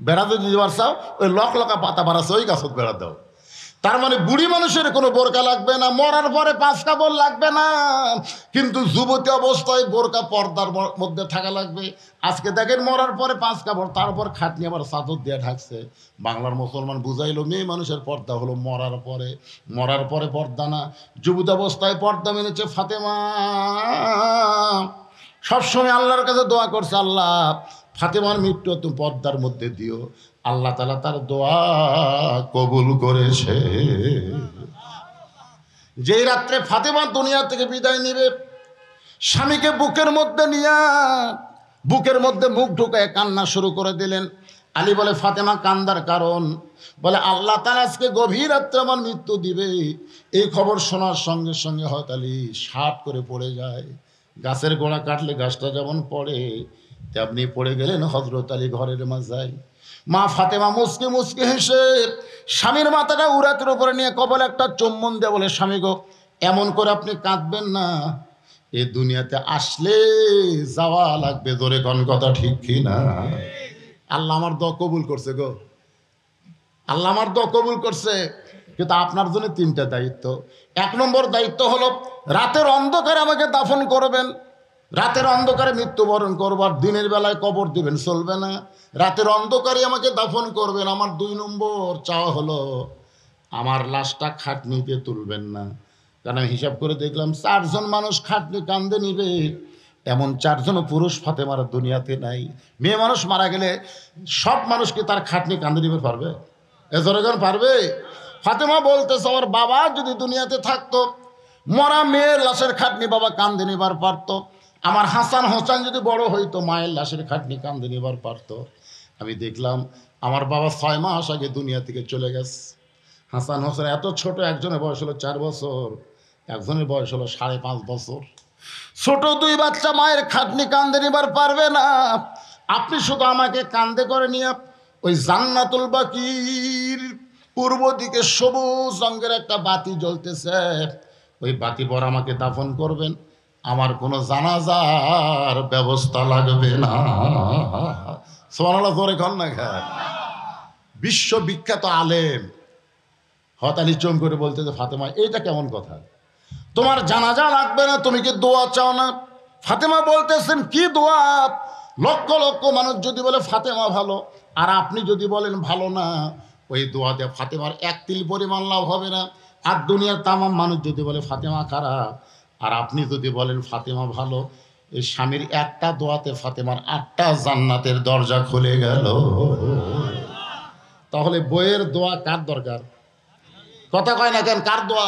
বেড়া যদি দিবার চাও, ওই লকা পাতা বাড়াচ্ছে ওই গাছত বেড়া দাও। তার মানে বুড়ি মানুষের কোনো বোরকা লাগবে না, মরার পরে 5 কাপড় লাগবে না, কিন্তু যুবতী অবস্থায় বোরকা পর্দার মধ্যে থাকা লাগবে। আজকে দেখেন মরার পরে 5 কাপড়, তারপর খাটনি আবার চাদর দিয়ে ঢাকছে। বাংলার মুসলমান বুঝাইলো মেয়ে মানুষের পর্দা হলো মরার পরে, মরার পরে পর্দা না। যুবতী অবস্থায় পর্দা মেনেছে ফাতেমা, সবসময় আল্লাহর কাছে দোয়া করছে, আল্লাহ ফাতেমার মৃত্যু তুমি পর্দার মধ্যে দিও। আল্লাহ তাআলা তার দোয়া কবুল করেছে। যেই রাত্রে ফাতেমা দুনিয়া থেকে বিদায় নিবে, স্বামীকে বুকের মধ্যে নিয়ে বুকের মধ্যে মুখ ঢুকায় কান্না শুরু করে দিলেন। আলী বলে, ফাতেমা কান্দার কারণ? বলে, আল্লাহ তাআলা আজকে গভীর রাত্রে আমার মৃত্যু দিবে। এই খবর শোনার সঙ্গে সঙ্গে হয়তো আলী সাপ করে পড়ে যায়। গাছের গোড়া কাটলে গাছটা যেমন পড়ে, তেমনি পড়ে গেলেন হযরত আলী ঘরের মাঝায়। মা ফাতেমা মুচকি মুচকি হেসে স্বামীর মাথাটা উরাতের উপরে নিয়ে কপালে একটা চুম্বন দিয়ে বলে, স্বামী গো, এমন করে আপনি কাঁদবেন না, এই দুনিয়াতে আসলে যাওয়া লাগবে। জোরে কোন কথা ঠিক কি না? আল্লাহ আমার দোয়া কবুল করছে গো, আল্লাহ আমার দোয়া কবুল করছে। কিন্তু আপনার জন্য 3টা দায়িত্ব। 1 নম্বর দায়িত্ব হলো রাতের অন্ধকারে আমাকে দাফন করবেন। রাতের অন্ধকারে মৃত্যুবরণ করবার, দিনের বেলায় কবর দিবেন চলবে না। রাতের অন্ধকারে আমাকে দাফন করবেন। আমার 2 নম্বর চাওয়া হলো আমার লাশটা খাটনিতে তুলবেন না, কারণ আমি হিসাব করে দেখলাম 4 জন মানুষ খাটনি কান্দে নিবে, এমন 4 জন পুরুষ ফাতেমার দুনিয়াতে নাই। মেয়ে মানুষ মারা গেলে সব মানুষকে তার খাটনি কান্দে নিবে পারবে? এজরগান পারবে? ফাতেমা বলতেছে আমার বাবা যদি দুনিয়াতে থাকতো, মরা মেয়ের লাশের খাটনি বাবা কান্দে নিবার পারতো। আমার হাসান হোসেন যদি বড় হইতো, মায়ের লাশের খাটনি কান্দে নিবার পারতো। আমি দেখলাম আমার বাবা 6 মাস আগে দুনিয়া থেকে চলে গেছে। হাসান হোসেন এত ছোট, একজনের বয়স হলো 4 বছর, একজনের বয়স হলো 5.5 বছর। ছোট 2 বাচ্চা মায়ের খাটনি কান্দে নিবার পারবে না। আপনি শুধু আমাকে কান্দে করে নিয়ে ওই জান্নাতুল বাকির পূর্ব দিকে সবুজ রঙের একটা বাতি জ্বলতেছে, ওই বাতি পর আমাকে দাফন করবেন, আমার কোনো জানাজার ব্যবস্থা লাগবে না। সুবহানাল্লাহ, জোরে কন না খান। বিশ্ববিখ্যাত আলেম হতালি চোম করে বলতে যে ফাতেমা এইটা কেমন কথা, তোমার জানাজা লাগবে না, তুমি কি দোয়া চাও না? ফাতেমা বলতেছেন কি দোয়া? লক্ষ লক্ষ মানুষ যদি বলে ফাতেমা ভালো, আর আপনি যদি বলেন ভালো না, ওই দোয়াতে ফাতেমার 1 তিল পরিমাণ লাভ হবে না। আর দুনিয়ার তামাম মানুষ যদি বলে ফাতেমা খারাপ, আর আপনি যদি বলেন ফাতেমা ভালো, এই স্বামীর একটা দোয়াতে ফাতেমার 8টা জান্নাতের দরজা খুলে গেল। তাহলে বইয়ের দোয়া কার দরকার? কথা কয় না কেন? কার দোয়া?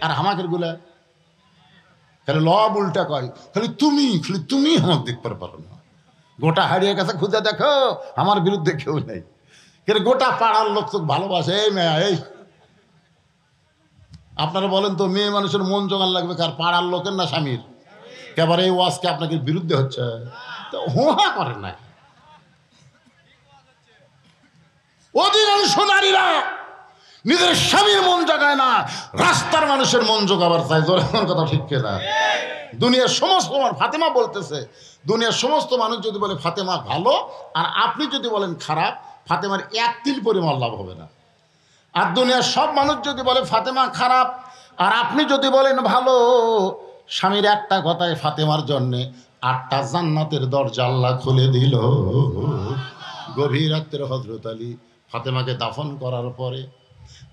আর আমাদের গুলা খালি লব উল্টা কয়, খালি তুমি আমার দেখতে পারো না। গোটা হারিয়ে গেছে, খুঁজে দেখো আমার বিরুদ্ধে কেউ নেই। কিন্তু গোটা পাড়ার লোক তো ভালোবাসে। এই মেয়া, এই আপনারা বলেন তো, মেয়ে মানুষের মন জোগান লাগবে কার? পাড়ার লোকের না স্বামীর? এবার এই ওয়াজকে আপনাকে বিরুদ্ধে হচ্ছে, তো হোহা করেন না। অধিকাংশ নারীরা নিজের স্বামীর মন জাগায় না, রাস্তার মানুষের মন জোগাবার চাই। জোরের কথা ঠিক না? দুনিয়ার সমস্ত ফাতেমা বলতেছে, দুনিয়ার সমস্ত মানুষ যদি বলে ফাতেমা ভালো, আর আপনি যদি বলেন খারাপ, ফাতেমার 1 তিল পরিমাণ লাভ হবে না। আর দুনিয়ার সব মানুষ যদি বলে ফাতেমা খারাপ, আর আপনি যদি বলেন ভালো, স্বামীর একটা কথায় ফাতেমার জন্যে 8টা জান্নাতের দরজা আল্লাহ খুলে দিল। গভীর রাত্রে হযরত আলী ফাতেমাকে দাফন করার পরে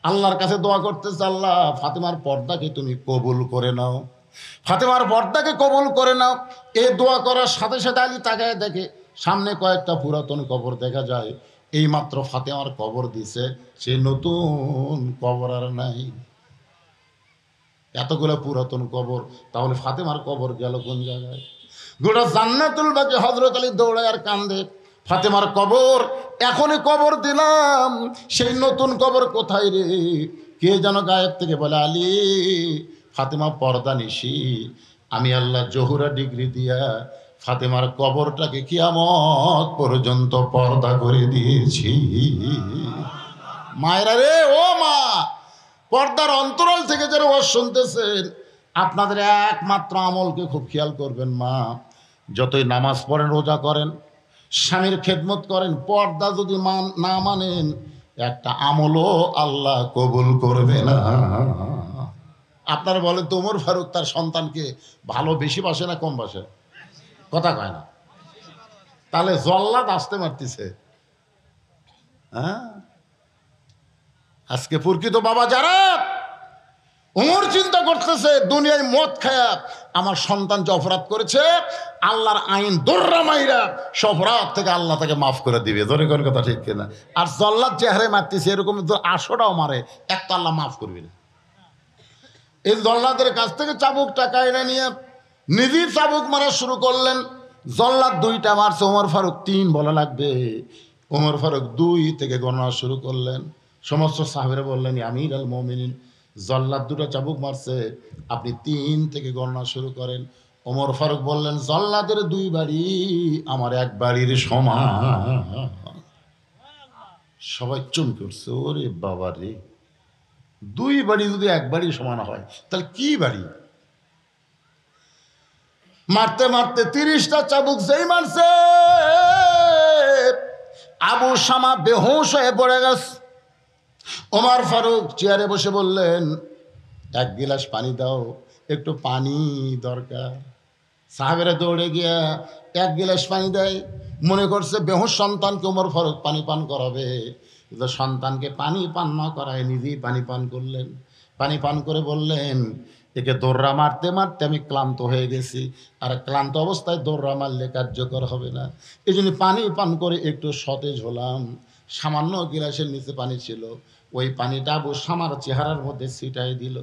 আল্লাহর কাছে দোয়া করতেছে, আল্লাহ ফাতেমার পর্দাকে তুমি কবুল করে নাও, ফাতেমার পর্দাকে কবুল করে নাও। এই দোয়া করার সাথে সাথে আলী তাকায় দেখে সামনে কয়েকটা পুরাতন কবর দেখা যায়। এইমাত্র ফাতেমার কবর দিছে, সে নতুন কবর আর নাই। এতগুলো পুরাতন কবর, তাহলে ফাতেমার কবর গেল কোন জায়গায়? গোটা জান্নাতুল বাকি হযরত আলী দৌড়ায় আর কান্দে, ফাতেমার কবর এখনই কবর দিলাম, সেই নতুন কবর কোথায় রে? কে যেন গায়েব থেকে বলে, আলী ফাতেমা পর্দা নিশি, আমি আল্লাহ জহুরা ডিগ্রি দিয়া ফাতেমার কবরটাকে কিয়ামত পর্যন্ত পর্দা করে দিয়েছি। মায়েরা রে, ও মা, পর্দার অন্তরাল থেকে যারা ওয়াজ শুনতেছেন, আপনাদের একমাত্র আমলকে খুব খেয়াল করবেন। মা যতই নামাজ পড়েন, রোজা করেন, স্বামীর খেদমত করেন, পর্দা যদি না মানেন, একটা আমলও আল্লাহ কবুল করবে না। আপনারা বলেন তো, ওমর ফারুক তার সন্তানকে ভালো বেশি বাসে না কম বাসে? কথা কয় না। তাহলে জল্লাদ আসতে মারতেছে। হ্যাঁ, আজকে প্রকৃত বাবা যারা, ওমর চিন্তা করতেছে দুনিয়ায় মদ খায়া আমার সন্তান যে অপরাধ করেছে, আল্লাহর আইন দর্রা মাইরা সে অপরাধ থেকে আল্লাহ তাকে মাফ করে দিবে। ধরে কোন কথা ঠিক কিনা? আর জল্লাদ চেহারে মারতেছে, এরকম 800টাও মারে, একটা আল্লাহ মাফ করবে না। এই জল্লাদের কাছ থেকে চাবুক টাকা এনে নিয়ে নিজেই চাবুক মারা শুরু করলেন। জল্লাদ 2টা মারছে, ওমর ফারুক 3 বলা লাগবে। ওমর ফারুক 2 থেকে গণনা শুরু করলেন। সমস্ত সাহাবীরা বললেন, আমির আল মুমিনিন, জল্লাদ 2টা চাবুক মারছে, আপনি 3 থেকে গণনা শুরু করেন। ওমর ফারুক বললেন, জল্লাদের 2 বাড়ি আমার 1 বাড়ির সমান। সবাই চুম করছে, ওরে বাবা রে, 2 বাড়ি যদি 1 বাড়ির সমান হয়, তাহলে কি বাড়ি? মারতে মারতে 30টা চাবুক যেই মারছে, আবু শামা বেহুশ হয়ে পড়ে গেছে। ওমর ফারুক চেয়ারে বসে বললেন, 1 গিলাস পানি দাও, একটু পানি দরকার। সাহাবেরা দৌড়ে গিয়া এক গিলাস পানি দেয়, মনে করছে বেহুশ সন্তানকে ওমর ফারুক পানি পান করাবে, কিন্তু সন্তানকে পানি পান না করায় নিজেই পানি পান করলেন। পানি পান করে বললেন, একে দৌড়া মারতে মারতে আমি ক্লান্ত হয়ে গেছি, আর ক্লান্ত অবস্থায় দৌড়া মারলে কার্যকর হবে না, এই জন্য পানি পান করে একটু সতেজ হলাম। সামান্য গিলাসের নিচে পানি ছিল, ওই পানিটা আবু শামার চেহারার মধ্যে ছিটাই দিল।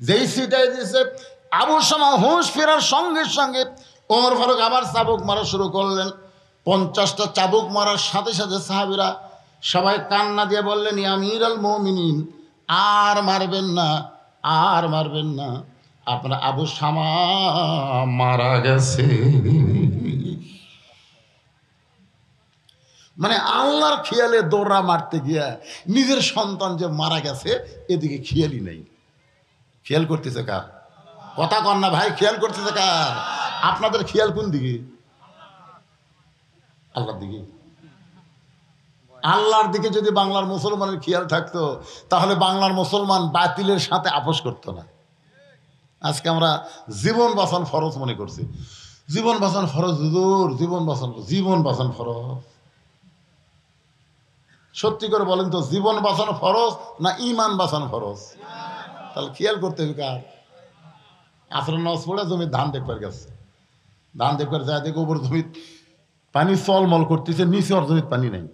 যেই ছিটাই দিয়েছে, আবু শামা হুঁশ ফেরার সঙ্গে সঙ্গে ওমর ফারুক আবার চাবুক মারা শুরু করলেন। 50টা চাবুক মারার সাথে সাথে সাহাবীরা সবাই কান্না দিয়ে বললেন, ইয়া আমিরুল মুমিনিন, আর মারবেন না, আর মারবেন না, আপনার আবু শামা মারা গেছে। মানে আল্লাহর খেয়ালে দৌড়া মারতে গিয়া নিজের সন্তান যে মারা গেছে এদিকে খেয়ালই নেই। খেয়াল করতেছে কার? কথা কন না ভাই, খেয়াল করতেছে কার? আপনাদের খেয়াল কোন দিকে? আল্লাহর দিকে। আল্লাহর দিকে যদি বাংলার মুসলমানের খেয়াল থাকতো তাহলে বাংলার মুসলমান বাতিলের সাথে আপোষ করতো না। আজকে আমরা জীবন বাঁচান ফরজ মনে করছি। জীবন বাঁচান ফরজ হুজুর, জীবন বাঁচান ফরজ। সত্যি করে বলেন তো, জীবন বাঁচানো ফরজ না ইমান বাঁচানো ফরজ? তাহলে খেয়াল করতে হবে কার? আসরের নামাজ পড়ে জমির ধান দেখবার গেছে, ধান দেখবার যায় দেখে উপর জমির পানি চলমল করতেছে, নিচে ওর জমির পানি নাই।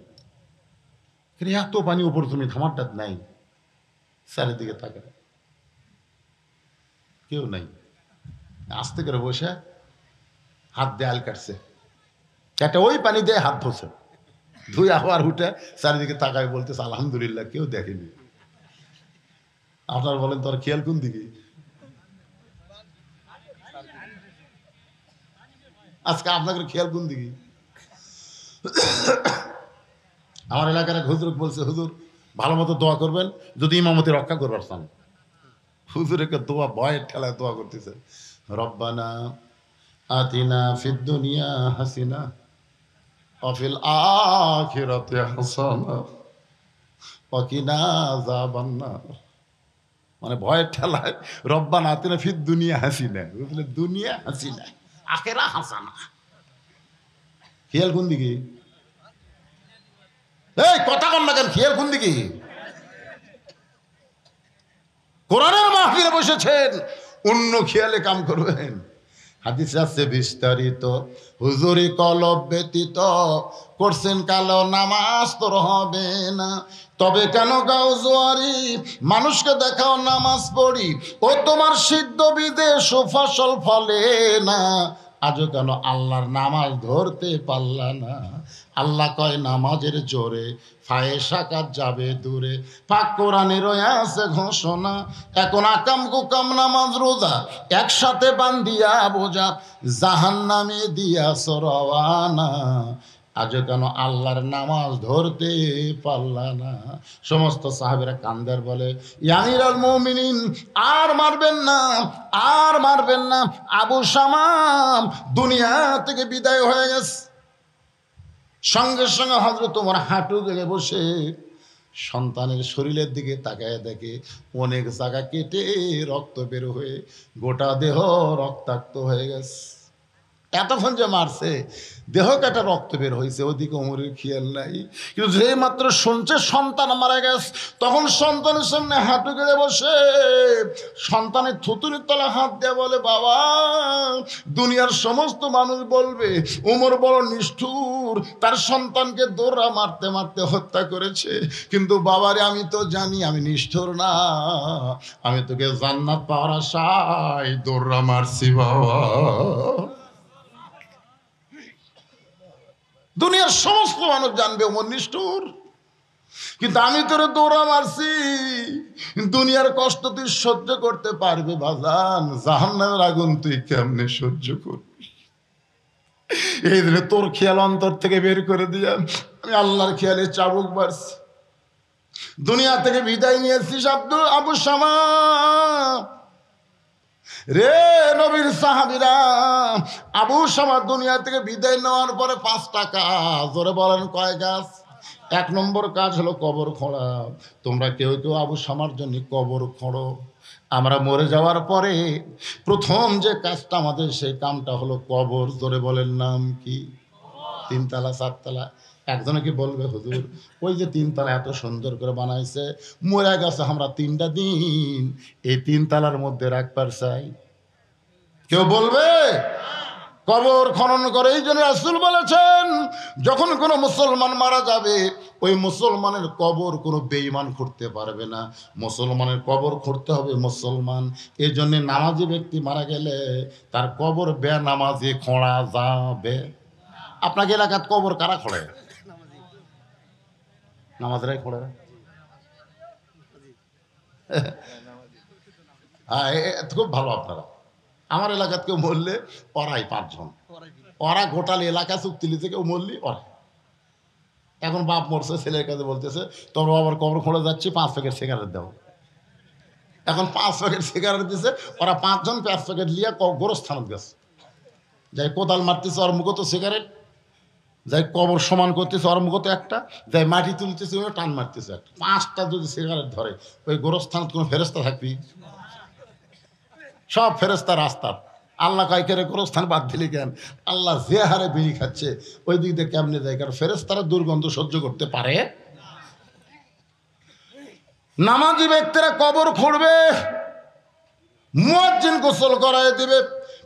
এত পানি উপর জমি, ধামারটা নাই। চারিদিকে থাকে কেউ নাই, আস্তে করে বসে হাত দিয়ে আল কাটছে, একটা ওই পানি দিয়ে হাত ধরছে, ধুই আবার উঠে চারিদিকে তাকায় বলতেছে আলহামদুলিল্লাহ কেউ দেখেনি। আপনারা বলেন তোর খেয়াল কোন দিকে? আজকে আপনাদের খেয়াল কোন দিকে? আমার এলাকার এক হুজুর বলছে, হুজুর ভালো মতো দোয়া করবেন যদি ইমামতি রক্ষা করবার চান। হুজুরকে দোয়া ভয়ের ঠেলায় দোয়া করতেছে, রব্বানা আতিনা ফিদ দুনিয়া হাসিনা অফিল আখিরাতে হাসানা ওয়াকিনা আযাবান্নার। মানে ভয়ের ঠেলায় রব্বানা আতিনা ফিদ দুনিয়া হাসিনা, বুঝলে, দুনিয়া হাসিনা আখিরা হাসানা। খেয়াল কোন দিকে? এই কথা কন না কেন, খেয়াল কোন দিকে? কোরআনের মাহফিলে বসেছেন, অন্য খেয়ালে কাম করবেন। হাদিস আছে বিস্তারিত, হুজুরি কলব ব্যতীত করছেন কালো নামাজ তোর হবে না। তবে কেন গাও জোয়ারি, মানুষকে দেখাও নামাজ পড়ি, ও তোমার সিদ্ধ বীজে সুফসল ফলে না। আজও কেন আল্লাহর নামাজ ধরতে পারলা না? আল্লাহ কয় নামাজের জোরে ফায়েসা কাজ যাবে দূরে। পাক কোরআনে রয়েছে ঘোষণা, এখন আকাম কুকাম নামাজ রোজা একসাথে বান্ধিয়া বোঝা, জাহান্নামে দিয়াছ রওয়ানা। আজও কেন আল্লাহর নামাজ ধরতে পারলা না? সমস্ত সাহাবীরা কান্দার বলে, ইয়া আমিরুল মুমিনিন, আর মারবেন না, আর মারবেন না। আবু শামা দুনিয়া থেকে বিদায় হয়ে গেছে। সঙ্গে সঙ্গে হযরত ওমর হাঁটু গেড়ে বসে সন্তানের শরীরের দিকে তাকায় দেখে অনেক জায়গা কেটে রক্ত বের হয়ে গোটা দেহ রক্তাক্ত হয়ে গেছে। এতক্ষণ যে মারছে দেহ কাটা রক্ত বের হয়েছে, ওদিকে ওমরের খেয়াল নাই। কিন্তু যে মাত্র শুনছে সন্তান মারা গেছে, তখন সন্তানের সামনে হাঁটু গেড়ে বসে সন্তানের থুতুরির তলা হাত দিয়ে বলে, বাবা, দুনিয়ার সমস্ত মানুষ বলবে ওমর বড় নিষ্ঠুর, তার সন্তানকে দৌড়া মারতে মারতে হত্যা করেছে, কিন্তু বাবারে আমি তো জানি আমি নিষ্ঠুর না, আমি তোকে জান্নাত পাওয়ার আশায় দৌড়া মারছি বাবা। দুনিয়ার সমস্ত মানুষ জানবে ওমর নিষ্ঠুর, কিন্তু আমি তোরে দৌড়া মারছি। দুনিয়ার কষ্ট তুই সহ্য করতে পারবি বাজান, জাহান্নামের আগুন তুই কেমনে সহ্য করবি? এই দিনে তোর খেয়াল অন্তর থেকে বের করে দিয়া আমি আল্লাহর খেয়ালে চাবুক মারছি। দুনিয়া থেকে বিদায় নিয়েছিস আবু শামা রে, নবীর সাহাবীরা। আবু শামা দুনিয়া থেকে বিদায় নেওয়ার পরে 5টা কাজ, ওরে বলেন কয় কাজ? 1 নম্বর কাজ হলো কবর খোঁড়া। তোমরা কেউ কেউ আবু শামার জন্য কবর খোঁড়ো। আমরা মরে যাওয়ার পরে প্রথম যে কাজটা আমাদের, সেই কামটা হলো কবর। ধরে বলেন নাম কি? তিনতলা চারতলা। একজনে কি বলবে, হুজুর ওই যে তিনতলা এত সুন্দর করে বানাইছে, মরে গেছে আমরা 3টা দিন এই তিনতলার মধ্যে রাখবার চাই? কেউ বলবে? কবর খনন করে। এই জন্য রাসূল বলেছেন, যখন কোনো মুসলমান মারা যাবে ওই মুসলমানের কবর কোনো বেঈমান করতে পারবে না, মুসলমানের কবর করতে হবে মুসলমান। এই জন্য নামাজি ব্যক্তি মারা গেলে তার কবর বেনামাজি খোঁড়া যাবে। আপনাকে এলাকার কবর কারা খোঁড়ে? নামাজরাই খোঁড়ে। হ্যাঁ, খুব ভালো। আপনারা আমার এলাকার কেউ মরলে ওরাই 5 জন, ওরা গোটাল এলাকা চুক্তিলিতে কেউ মরলি ওরা। এখন বাপ মরছে, ছেলের কাছে বলতেছে তোর বাবার কবর খোঁড়ে যাচ্ছি, 5 প্যাকেট সিগারেট দাও। এখন 5 প্যাকেট সিগারেট দিছে, ওরা 5 জন 5 প্যাকেট লিয়া গোরস্থানত গেছে, যাই কোদাল মারতেছে ওর মুখে তো সিগারেট, যাই কবর সমান করতেছে ওর মুখে তো একটা, যাই মাটি তুলতেছে ওরা টান মারতেছে একটা। 5টা যদি সিগারেট ধরে ওই গোরস্থানত কোনো ফেরেস্তা থাকবি? সব ফেরেস্তা রাস্তার। আল্লাহ কাইকেরে গোরস্থান বাদ দিলি কেন? আল্লাহ যে হারে বিড়ি খাচ্ছে ওই দিক দিয়ে কেমনে যায়? কারণ ফেরেস্তারা দুর্গন্ধ সহ্য করতে পারে। নামাজি ব্যক্তিরা কবর খুঁড়বে, মুয়াজ্জিন গোসল করায় দিবে।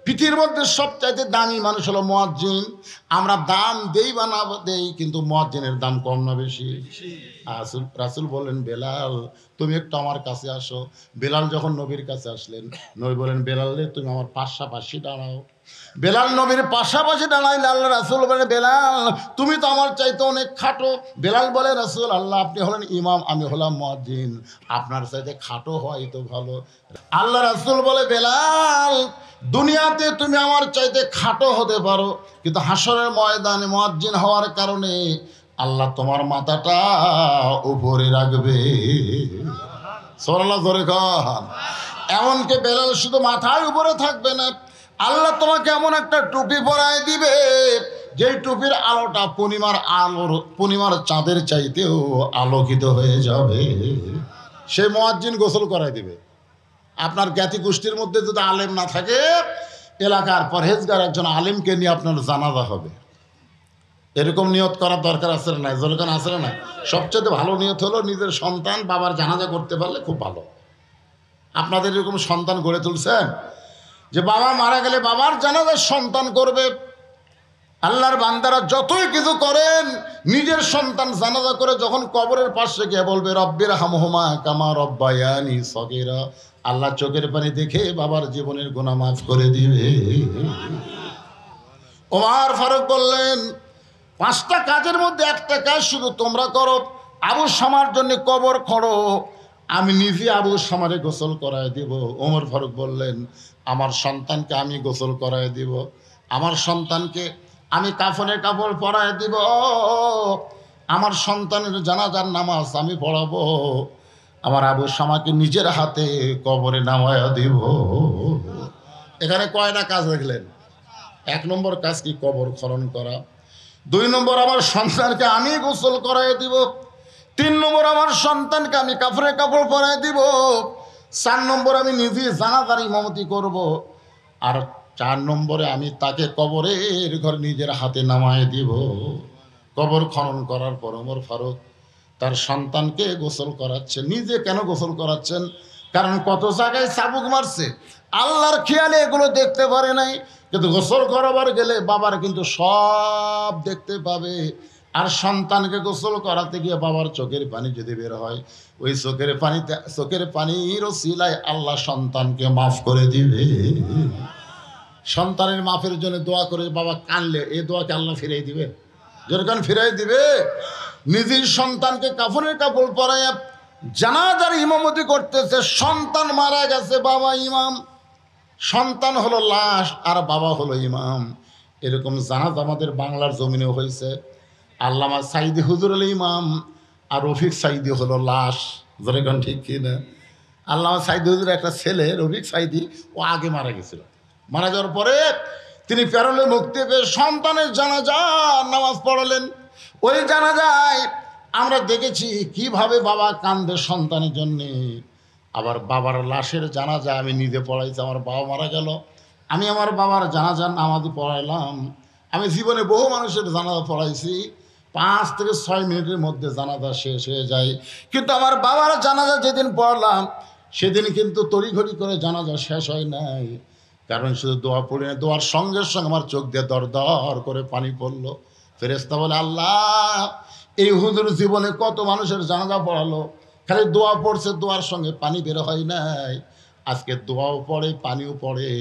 পৃথিবীর মধ্যে সবচাইতে দামি মানুষ হলো মুয়াজ্জিন। আমরা দাম দেই বা না দেই, কিন্তু মুয়াজ্জিনের দাম কম না বেশি? রাসূল বললেন, বেলাল তুমি একটু আমার কাছে আসো। বেলাল যখন নবীর কাছে আসলেন, নবী বলেন, বেলাল রে তুমি আমার পাশাপাশি দাঁড়াও। বেলাল নবীর পাশাপাশি দাঁড়াইলে আল্লাহ রাসূল বলে, বেলাল তুমি তো আমার চাইতে অনেক খাটো। বেলাল বলে, রাসূল আল্লাহ আপনি হলেন ইমাম, আমি হলাম মুয়াজ্জিন, আপনার চাইতে খাটো হয় তো ভালো। আল্লাহ রাসূল বলে, বেলাল দুনিয়াতে তুমি আমার চাইতে খাটো হতে পারো, কিন্তু হাসরের ময়দানে মুয়াজ্জিন হওয়ার কারণে আল্লাহ তোমার মাথাটা উপরে রাখবে। সুবহানাল্লাহ, জোরে কন। এমনকি বেলাল শুধু মাথায় উপরে থাকবে না, আল্লাহ তোমাকে এমন একটা টুপি পরায় দিবে যেই টুপির আলোটা পূর্ণিমার চাঁদের চাইতেও আলোকিত হয়ে যাবে। সে মুয়াজ্জিন গোসল করায় দিবে। আপনার জ্ঞাতি গোষ্ঠীর মধ্যে যদি আলেম না থাকে, এলাকার পরহেজগার একজন আলেমকে নিয়ে আপনার জানাজা হবে। এরকম নিয়ত করার দরকার আছে না? যেরকম আছে না, সবচেয়ে ভালো নিয়ত হলো নিজের সন্তান বাবার জানাজা করতে পারলে খুব ভালো। আপনাদের এরকম সন্তান গড়ে তুলছেন যে বাবা মারা গেলে বাবার জানাজা সন্তান করবে? আল্লাহর বান্দারা যতই কিছু করেন, নিজের সন্তান জানাজা করে যখন কবরের পাশে গিয়ে বলবে রব্বির হামহুমা কামা রব্বায়ানি সগীরা, আল্লাহ চোখের পানি দেখে বাবার জীবনের গুনাহ মাফ করে দিবে। ওমর ফারুক বললেন, 5টা কাজের মধ্যে একটা কাজ শুধু তোমরা করো, আবু শামার জন্য কবর খোঁড়ো, আমি নিজে আবু শামারে গোসল করায় দিব। ওমর ফারুক বললেন, আমার সন্তানকে আমি গোসল করায় দিব, আমার সন্তানকে আমি কাফনের কাপড় পরায় দিব, আমার সন্তানের জানাজার নামাজ আমি পড়াবো, আমার আবু শামাকে নিজের হাতে কবরে নামায়া দিব। এখানে কয়টা কাজ দেখলেন? 1 নম্বর কাজ কি? কবর খনন করা। 2 নম্বর, আমার সন্তানকে আমি গোসল করাই দিব। 3 নম্বর, আমার সন্তানকে আমি কাফনের কাপড় পরাই দিব। 4 নম্বর, আমি নিজে জানাজার ইমামতি করব। আর 4 নম্বরে আমি তাকে কবরের ঘর নিজের হাতে নামায় দিব। কবর খনন করার পর ওমর ফারুক তার সন্তানকে গোসল করাচ্ছেন। নিজে কেন গোসল করাচ্ছেন? কারণ কত জায়গায় চাবুক মারছে, আল্লাহর খেয়ালে এগুলো দেখতে পারে নাই, কিন্তু গোসল করাবার গেলে বাবার কিন্তু সব দেখতে পাবে। আর সন্তানকে গোসল করাতে গিয়ে বাবার চোখের পানি যদি বের হয়, ওই চোখের পানির ওসিলায় আল্লাহ সন্তানকে মাফ করে দিবে। সন্তানের মাফের জন্য দোয়া করে বাবা কানলে এই দোয়াকে আল্লাহ ফিরাই দিবে? যেরকম ফিরাই দিবে। নিজের সন্তানকে কাফনের কাপড় পরাইয়া জানাজার ইমামতি করতেছে, সন্তান মারা গেছে, বাবা ইমাম, সন্তান হলো লাশ আর বাবা হলো ইমাম। এরকম জানাজ আমাদের বাংলার জমিনে হয়েছে। আল্লামা সাইদি হুজুর হলো ইমাম আর রফিক সাইদি হলো লাশ। যেরকম ঠিক কি না? আল্লামা সাইদি হুজুরের একটা ছেলে রফিক সাইদি, ও আগে মারা গেছিল। মারা যাওয়ার পরে তিনি প্যারোলে মুক্তি পেয়ে সন্তানের জানাজার নামাজ পড়ালেন। ওই জানাজায় আমরা দেখেছি কিভাবে বাবা কান্দে সন্তানের জন্যে। আবার বাবার লাশের জানাজা আমি নিজে পড়াইছি। আমার বাবা মারা গেল, আমি আমার বাবার জানাজার নামাজ পড়াইলাম। আমি জীবনে বহু মানুষের জানাজা পড়াইছি, 5 থেকে 6 মিনিটের মধ্যে জানাজা শেষ হয়ে যায়। কিন্তু আমার বাবার জানাজা যেদিন পড়লাম সেদিন কিন্তু তড়িঘড়ি করে জানাজা শেষ হয় নাই। কারণ শুধু দোয়া পড়ি না, দোয়ার সঙ্গে সঙ্গে আমার চোখ দিয়ে দর দর করে পানি পড়লো। ফেরেশতা বলে, আল্লাহ, এই হুজুর জীবনে কত মানুষের জানাজা পড়ালো, খালি দোয়া পড়ছে, দোয়ার সঙ্গে পানি বের হয় নাই, আজকে দোয়াও পড়ে পানিও পড়ে।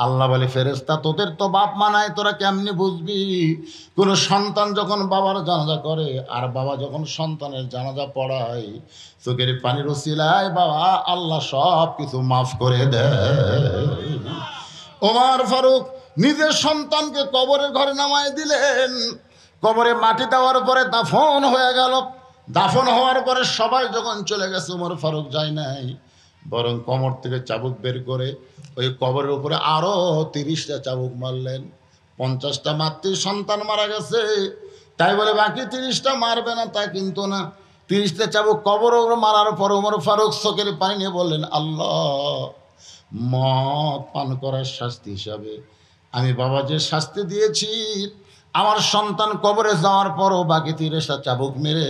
আল্লাহ বলে, ফেরেশতা, তোদের তো বাপ মা নাই, তোরা কেমনি বুঝবি? কোনো সন্তান যখন বাবার জানাজা করে আর বাবা যখন সন্তানের জানাজা পড়ায়, চোখের পানির উসিলায় বাবা আল্লাহ সব কিছু মাফ করে দেয়। ওমর ফারুক নিজের সন্তানকে কবরের ঘরে নামায় দিলেন। কবরে মাটি দেওয়ার পরে দাফন হয়ে গেল। দাফন হওয়ার পরে সবাই যখন চলে গেছে, ওমর ফারুক যায় নাই, বরং কোমর থেকে চাবুক বের করে ওই কবরের উপরে আরও 30টা চাবুক মারলেন। 50টা মাতৃ সন্তান মারা গেছে, তাই বলে বাকি 30টা মারবে না তা কিন্তু না। 30টা চাবুক কবর মারার পর ওমর ফারুক চোখের পানি নিয়ে বললেন, আল্লাহ, মদ পান করার শাস্তি হিসাবে আমি বাবা যে শাস্তি দিয়েছি, আমার সন্তান কবরে যাওয়ার পরও বাকি 30টা চাবুক মেরে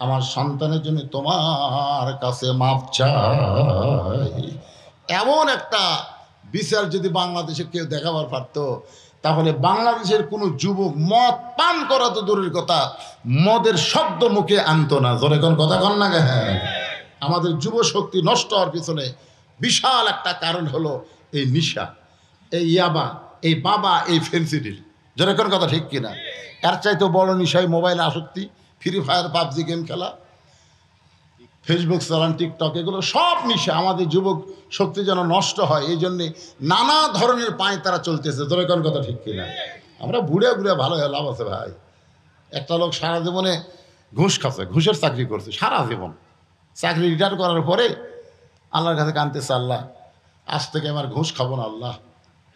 আমার সন্তানের জন্য তোমার কাছে মাপ চাই। এমন একটা বিচার যদি বাংলাদেশে কেউ দেখাবার পারত, তাহলে বাংলাদেশের কোনো যুবক মদ পান করা তো দূরের কথা, মদের শব্দ মুখে আনতো না। জোরে কোন কথা কন না? হ্যাঁ, আমাদের যুব শক্তি নষ্ট হওয়ার পিছনে বিশাল একটা কারণ হলো এই নিশা, এই ইয়াবা, এই বাবা, এই ফেন্সিডিল। জোরে কোন কথা ঠিক কিনা? এর চাইতে বড় নিশায় মোবাইল আসক্তি, ফ্রি ফায়ার, পাবজি গেম খেলা, ফেসবুক চালান, টিকটক, এগুলো সব নিশা। আমাদের যুবক শক্তি যেন নষ্ট হয়, এই জন্যে নানা ধরনের পায়ে তারা চলতেছে। জোরে কোন কথা ঠিক কিনা? আমরা বুড়ে বুড়ে ভালো হয়ে লাভ আছে ভাই। একটা লোক সারা জীবনে ঘুষ খাচ্ছে, ঘুষের চাকরি করছে সারা জীবন, চাকরি রিটায়ার করার পরে আল্লাহর কাছে কাঁদতেছে, আল্লাহ, আজ থেকে আমার ঘুষ খাবো না, আল্লাহ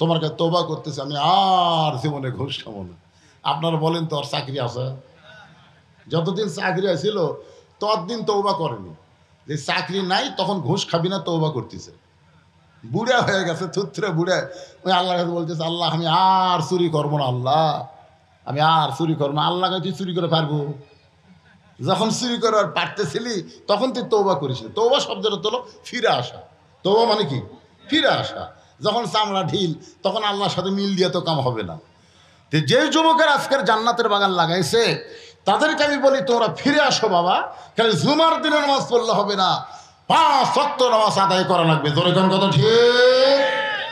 তোমার কাছে তওবা করতেছে, আমি আর জীবনে ঘুষ খাবো না। আপনারা বলেন তো, ওর চাকরি আছে? যতদিন চাকরি ছিল ততদিন তওবা করেনি। যে চাকরি নাই তখন ঘুষ খাবি না তওবা করতেছে। বুড়া হয়ে গেছে, থুতরে বুড়া, ওই আল্লাহর কাছে বলতেছে, আল্লাহ আমি আর চুরি করবো না, আল্লাহ আমি আর চুরি করবো না। আল্লাহ কাছে চুরি করে পারবো? যখন চুরি করে আর পারতেছিলি তখন তুই তওবা করিস। তওবা শব্দটা তো ফিরে আসা। তওবা মানে কি? ফিরে আসা। যখন চামড়া ঢিল তখন আল্লাহর সাথে মিল দিয়ে তো কাম হবে না। তো যে যুবকের আজকের জান্নাতের বাগান লাগাইছে তাদেরকে আমি বলি, তোমরা ফিরে আসো বাবা। খালি জুমার দিনে নামাজ পড়লে হবে না, 5 ওয়াক্ত নামাজ আদায় করা লাগবে। জোরে কোন কথা ঠিক?